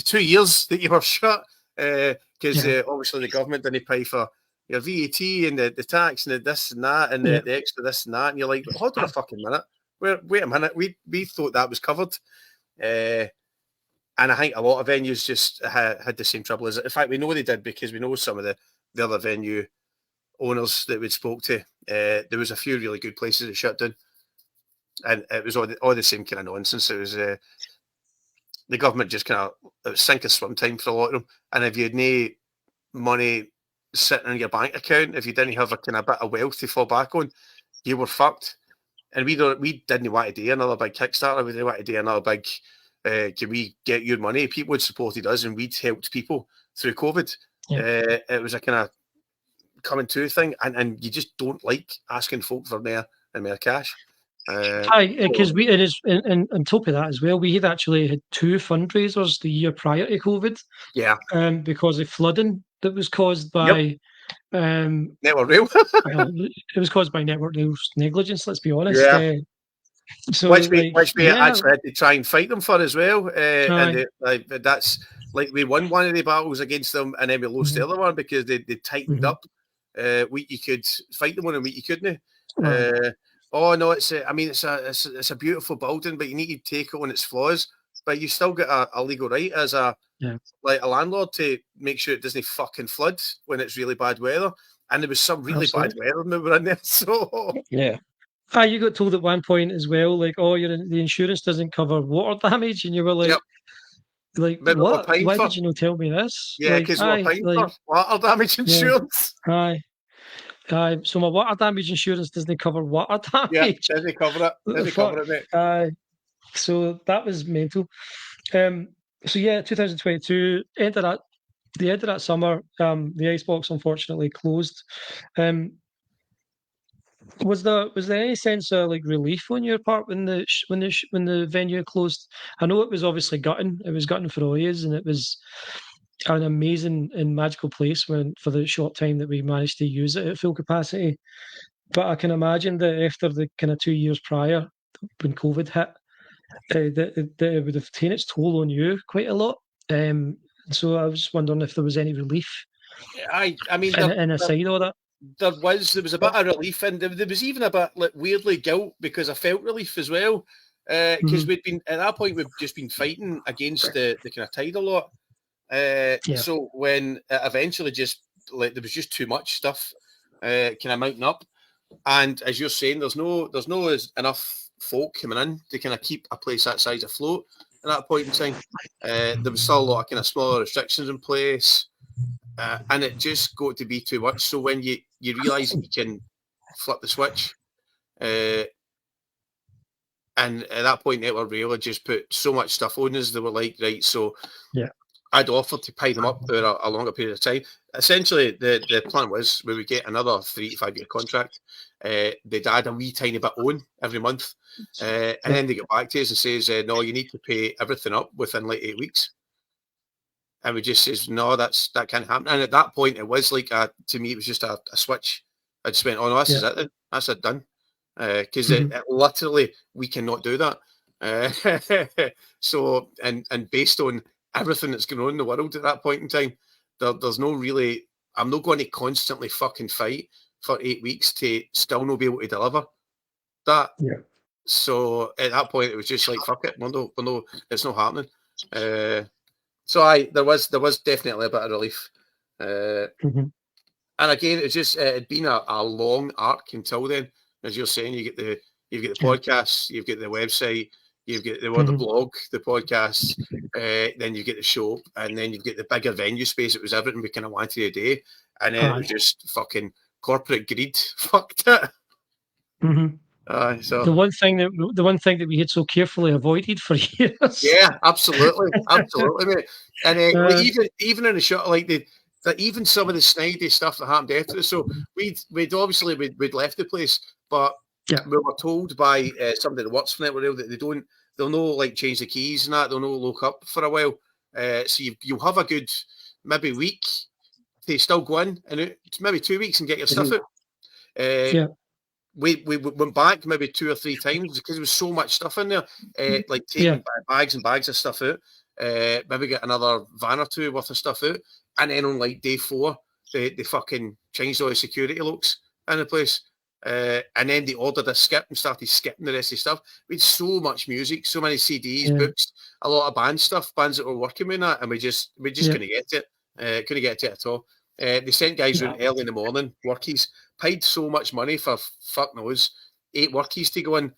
2 years that you were shut, because obviously the government didn't pay for your VAT and the tax and the this and that and the extra this and that. And you're like, hold on a fucking minute. Wait a minute. We thought that was covered. And I think a lot of venues just had the same trouble as it. In fact, we know they did because we know some of the other venue owners that we spoke to. There was a few really good places that shut down, and it was all the same kind of nonsense. It was the government just kind of sink or swim time for a lot of them. And if you had no money sitting in your bank account, if you didn't have a kind of bit of wealth to fall back on, you were fucked. And we didn't want to do another big Kickstarter. We didn't want to do another big. Can we get your money? People had supported us, and we'd helped people through COVID. It was a kind of coming to thing, and you just don't like asking folk for more cash. Because and on top of that as well, we had actually had 2 fundraisers the year prior to COVID. Yeah. Because of flooding that was caused by Network Rail. It was caused by Network Rail's negligence. Let's be honest. Yeah. So which we actually had to try and fight them for as well. And that's like we won one of the battles against them, and then we lost the other one because they tightened up. Week you could fight them on, a week you couldn't. Oh no, it's a beautiful building, but you need to take it on its flaws. But you still get a legal right as a landlord to make sure it doesn't fucking flood when it's really bad weather. And there was some really bad weather when we were in there. So you got told at one point as well, like, the insurance doesn't cover water damage, and you were like, what? Why did you not tell me this? Yeah, because we're paying for water damage insurance. So my water damage insurance doesn't cover water damage. Yeah, doesn't cover it. Doesn't cover it, mate. So that was mental. 2022, the end of that summer, the Icebox unfortunately closed. Was there any sense of relief on your part when the venue closed? I know it was obviously gutting. It was gutting for all years, and it was an amazing and magical place for the short time that we managed to use it at full capacity. But I can imagine that after the kind of 2 years prior, when COVID hit, that it would have taken its toll on you quite a lot. So I was wondering if there was any relief. I mean, and aside all that. there was a bit of relief, and there was even a bit like weirdly guilt because I felt relief as well. Because we'd been at that point, we've just been fighting against the kind of tide a lot. So when it eventually just like there was just too much stuff kind of mounting up, and as you're saying, there's no enough folk coming in to kind of keep a place that size afloat at that point in time. There was still a lot of kind of smaller restrictions in place, and it just got to be too much. So when you realise you can flip the switch, and at that point, Network Rail had just put so much stuff on us. They were like, right, so I'd offered to pay them up for a longer period of time. Essentially, the plan was we would get another 3 to 5 year contract. They'd add a wee tiny bit on every month. And then they get back to us and says, no, you need to pay everything up within like 8 weeks. And we just says, no, that can't happen. And at that point, it was like, to me, it was just a switch. I just went, oh, no, this is it then. That's it done. Because it literally, we cannot do that. So, and based on everything that's going on in the world at that point in time, there's no really, I'm not going to constantly fucking fight for 8 weeks to still not be able to deliver that. So at that point, it was just like, fuck it, no, it's not happening. So there was definitely a bit of relief. And again, it's just it'd been a long arc until then. As you're saying, you've got the podcasts, you've got the website, you've got the blog, the podcast, then you get the show, and then you've got the bigger venue space. It was everything we kind of wanted a day, and then it was just fucking corporate greed fucked it. So the one thing that we had so carefully avoided for years. Yeah, absolutely, mate. And even in the shot, like even some of the snidey stuff that happened after this. So we'd obviously we'd left the place, but we were told by somebody that works for Network Rail that they'll no like change the keys and that, they'll no look up for a while. So you'll have a good maybe week to still go in, and maybe 2 weeks and get your stuff out. We went back maybe 2 or 3 times because there was so much stuff in there, like taking bags and bags of stuff out. Maybe get another van or two worth of stuff out, and then on like day 4, they fucking changed all the security looks in the place, and then they ordered a skip and started skipping the rest of the stuff. We had so much music, so many CDs, books, a lot of bands that were working with that, and we just couldn't get to it. Couldn't get to it at all. They sent guys around early in the morning, workies, paid so much money for fuck knows 8 workies to go in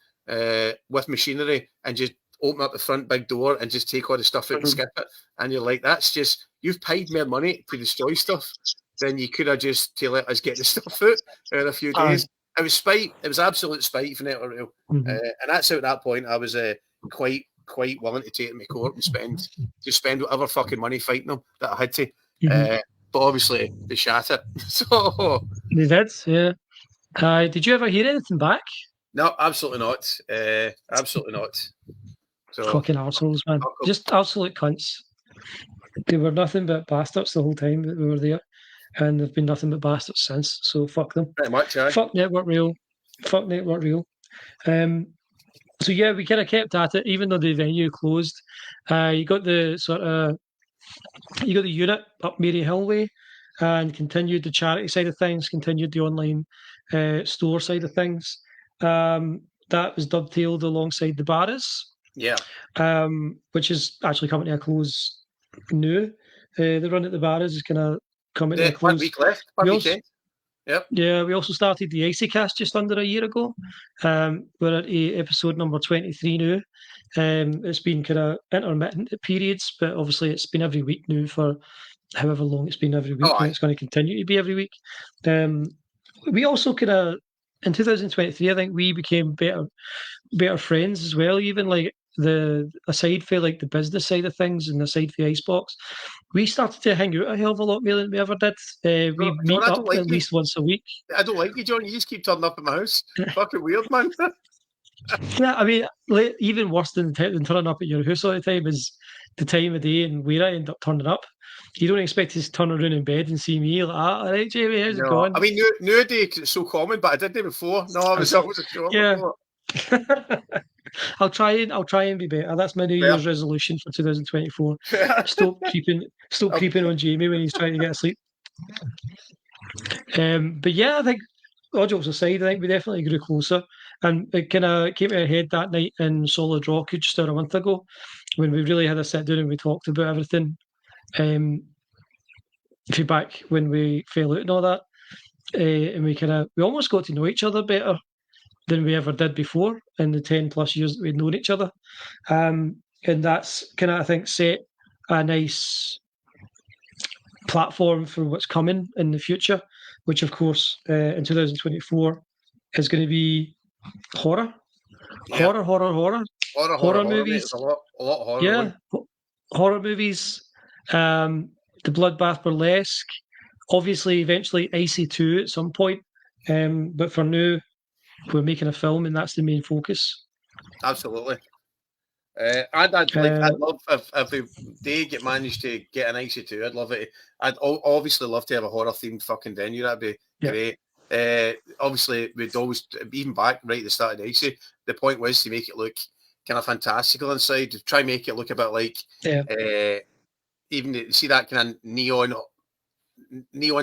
with machinery and just open up the front big door and just take all the stuff out and skip it. And you're like, that's just, you've paid more money to destroy stuff than you could have just to let us get the stuff out in a few days. It was spite. It was absolute spite for Network Rail. And that's how at that point I was quite willing to take them to court and spend whatever fucking money fighting them that I had to. But obviously they shat it. So they did, yeah. Did you ever hear anything back? No, absolutely not. Absolutely not. So, fucking arseholes, man. Just absolute cunts. They were nothing but bastards the whole time that we were there. And they've been nothing but bastards since. So fuck them. Pretty much, Fuck Network Rail. Fuck Network Rail. So yeah, we kind of kept at it, even though the venue closed. You got the unit up Mary Hill way, and continued the charity side of things, continued the online store side of things. That was dovetailed alongside the Barras. Yeah. Which is actually coming to a close now. The run at the Barras is kind of coming to a close. 1 week left. 1 weekend. Yep. Yeah, we also started the Icy Cast just under a year ago. We're at episode number 23 now. It's been kind of intermittent at periods, but obviously it's been every week now for however long it's been every week, and it's going to continue to be every week. We also kind of, in 2023, I think we became better friends as well, even like aside for like the business side of things and aside for the Icebox, we started to hang out a hell of a lot more than we ever did. We meet up at least once a week. I don't like you, John. You just keep turning up at my house. Fucking weird, man. Yeah, I mean, even worse than turning up at your house all the time is the time of day and where I end up turning up. You don't expect to turn around in bed and see me like, all right, Jamie, how's it going? I mean, nowadays it's so common, but I did it before. No, I was always a show before. I'll try and be better. That's my New Year's resolution for 2024. Stop creeping on Jamie when he's trying to get asleep. But yeah, I think all jokes aside, I think we definitely grew closer, and it kind of came to a head that night in Solid Rock just a month ago, when we really had a sit down and we talked about everything. Feedback when we fell out and all that, and we almost got to know each other better than we ever did before in the 10+ years that we'd known each other. And that's kind of, I think, set a nice platform for what's coming in the future, which, of course, in 2024 is going to be horror, Yeah, horror horror, mate. movies. There's a lot of horror Yeah, on. horror movies. The Bloodbath Burlesque. Obviously, eventually, Icy 2 at some point. But for now, we're making a film, and that's the main focus. Absolutely. I'd Uh, love if we did managed to get an icy too. I'd love it. I'd obviously love to have a horror themed fucking venue. That'd be yeah, great. Obviously, we'd always, even back right at the start of the icy, the point was to make it look kind of fantastical inside. To try and make it look a bit like, yeah, even see that kind of neon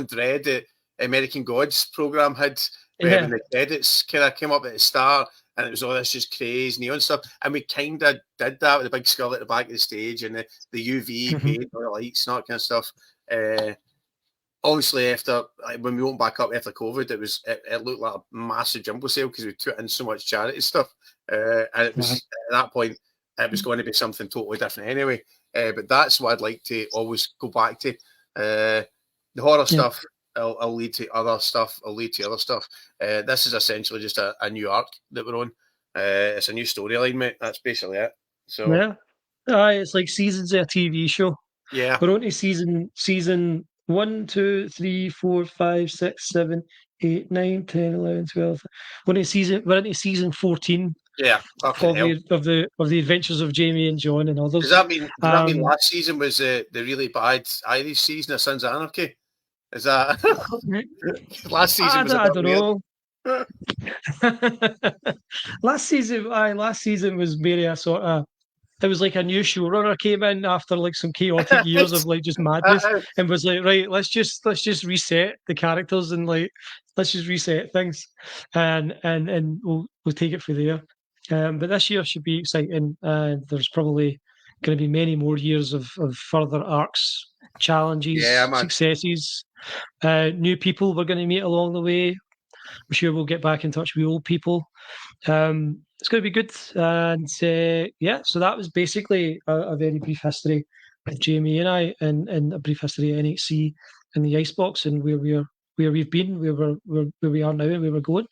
dread that American Gods program had, where when yeah. the credits kind of came up at the start and it was all this just crazy neon stuff. And we kind of did that with the big skull at the back of the stage and the UV paint, all the lights and all that kind of stuff. Obviously, after when we went back up after COVID, it looked like a massive jumbo sale because we took in so much charity stuff. And it was at that point, it was going to be something totally different anyway. But that's what I'd like to always go back to. The horror stuff, I'll lead to other stuff. This is essentially just a new arc that we're on. It's a new storyline, mate. That's basically it. So Yeah. Aye, it's like seasons of a TV show. yeah, We're on to season 1, 2, 3, 4, 5, 6, 7, 8, 9, 10, 11, 12. We're into season 14 yeah. Fucking of hell. the adventures of Jamie and John and Does others. that mean last season was the really bad Irish season of Sons of Anarchy? Is that last season was a I bit don't weird? know. Last season was very a sort of, it was like a new showrunner came in after like some chaotic years of like just madness and was like, right, let's just reset the characters and like let's just reset things and we'll take it from there. But this year should be exciting. There's probably going to be many more years of further arcs, Yeah, challenges, man. successes, new people we're going to meet along the way. I'm sure we'll get back in touch with old people. It's going to be good. And yeah, so that was basically a very brief history of Jamie and I, and a brief history of NHC and the Icebox and where we've been, where we are now, and where we're going.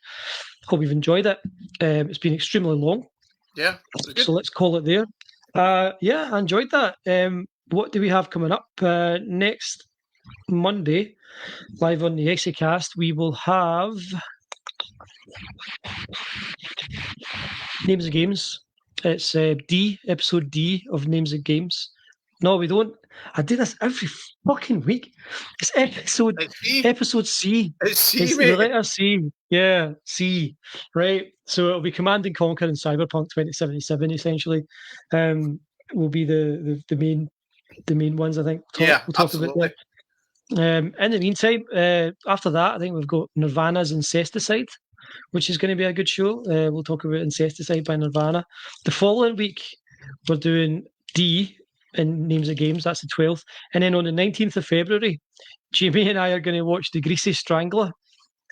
Hope you've enjoyed it. It's been extremely long, Yeah, it was good. so let's call it there. Yeah, I enjoyed that. What do we have coming up next Monday? Live on the ICYcast, we will have Names of Games. It's episode D of Names of Games. No, we don't. I do this every fucking week. It's episode C. It's C, It's the mate. letter C. Yeah, C. Right. So it'll be Command and Conquer and Cyberpunk 2077. Essentially, will be the main ones. I think. We'll talk Absolutely. about that. In the meantime, after that, I think we've got Nirvana's Incesticide, which is going to be a good show. We'll talk about Incesticide by Nirvana. The following week, we're doing D in Names of Games. That's the 12th. And then on the 19th of February, Jamie and I are going to watch The Greasy Strangler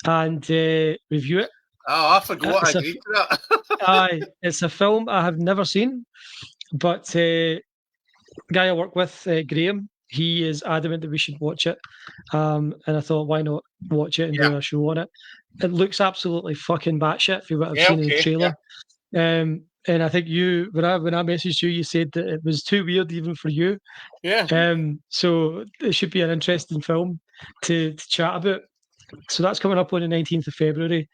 and review it. Oh, I forgot I agreed to that. It's a film I have never seen, but the guy I work with, Graham, he is adamant that we should watch it. And I thought, why not watch it and do a show on it? It looks absolutely fucking batshit for what I've seen in the trailer. And I think when I messaged you, you said that it was too weird even for you. Yeah. So it should be an interesting film to chat about. So that's coming up on the 19th of February.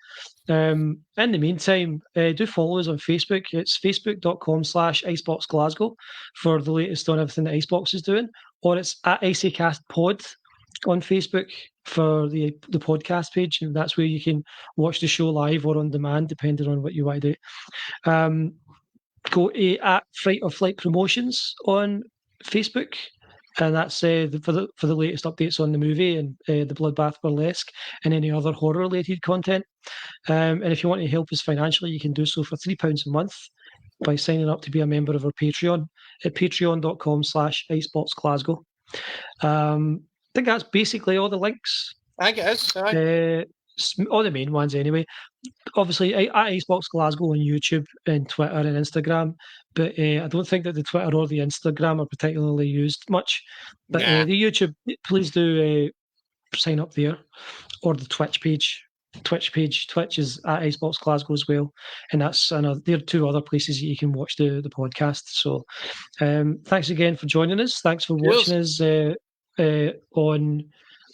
In the meantime, do follow us on Facebook. It's facebook.com/IceboxGlasgow for the latest on everything that Icebox is doing, or it's at ICYcast Pod on Facebook for the podcast page, and that's where you can watch the show live or on demand, depending on what you want to do. Go to at Fright or Flight Promotions on Facebook and that's for the latest updates on the movie and the Bloodbath Burlesque and any other horror related content. And if you want to help us financially, you can do so for £3 a month by signing up to be a member of our Patreon at patreon.com/iceboxglasgow. I think that's basically all the links. I guess. Aye. All the main ones anyway. Obviously, at Icebox Glasgow on YouTube and Twitter and Instagram, but I don't think that the Twitter or the Instagram are particularly used much. But Nah. the YouTube, please do sign up there, or the Twitch page. Twitch is at Icebox Glasgow as well, and there are two other places that you can watch the podcast. So, thanks again for joining us. Thanks for watching us on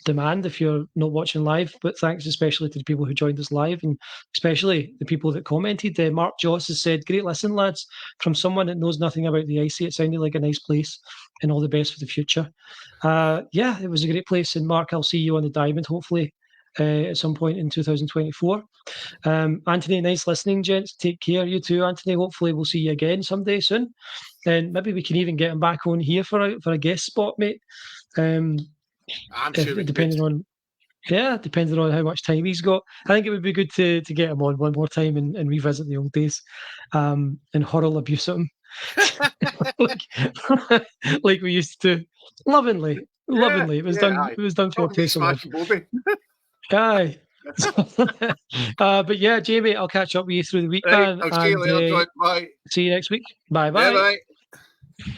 demand if you're not watching live, but thanks especially to the people who joined us live, and especially the people that commented. Mark Joss has said, "Great listen, lads, from someone that knows nothing about the icy. It sounded like a nice place, and all the best for the future." Yeah, it was a great place, and Mark, I'll see you on the Diamond hopefully at some point in 2024. Anthony, nice listening, gents. Take care, you too, Anthony. Hopefully we'll see you again someday soon, and maybe we can even get him back on here for a guest spot, mate. I'm sure we depending on how much time he's got. I think it would be good to get him on one more time and revisit the old days, and hurl abuse at him like we used to. Lovingly. It was done. Aye. It was done for a place of love. Bobby. Aye. But yeah, Jamie, I'll catch up with you through the week, Right, man. I'll see you later. Bye. See you next week. Bye Bye. bye. Bye.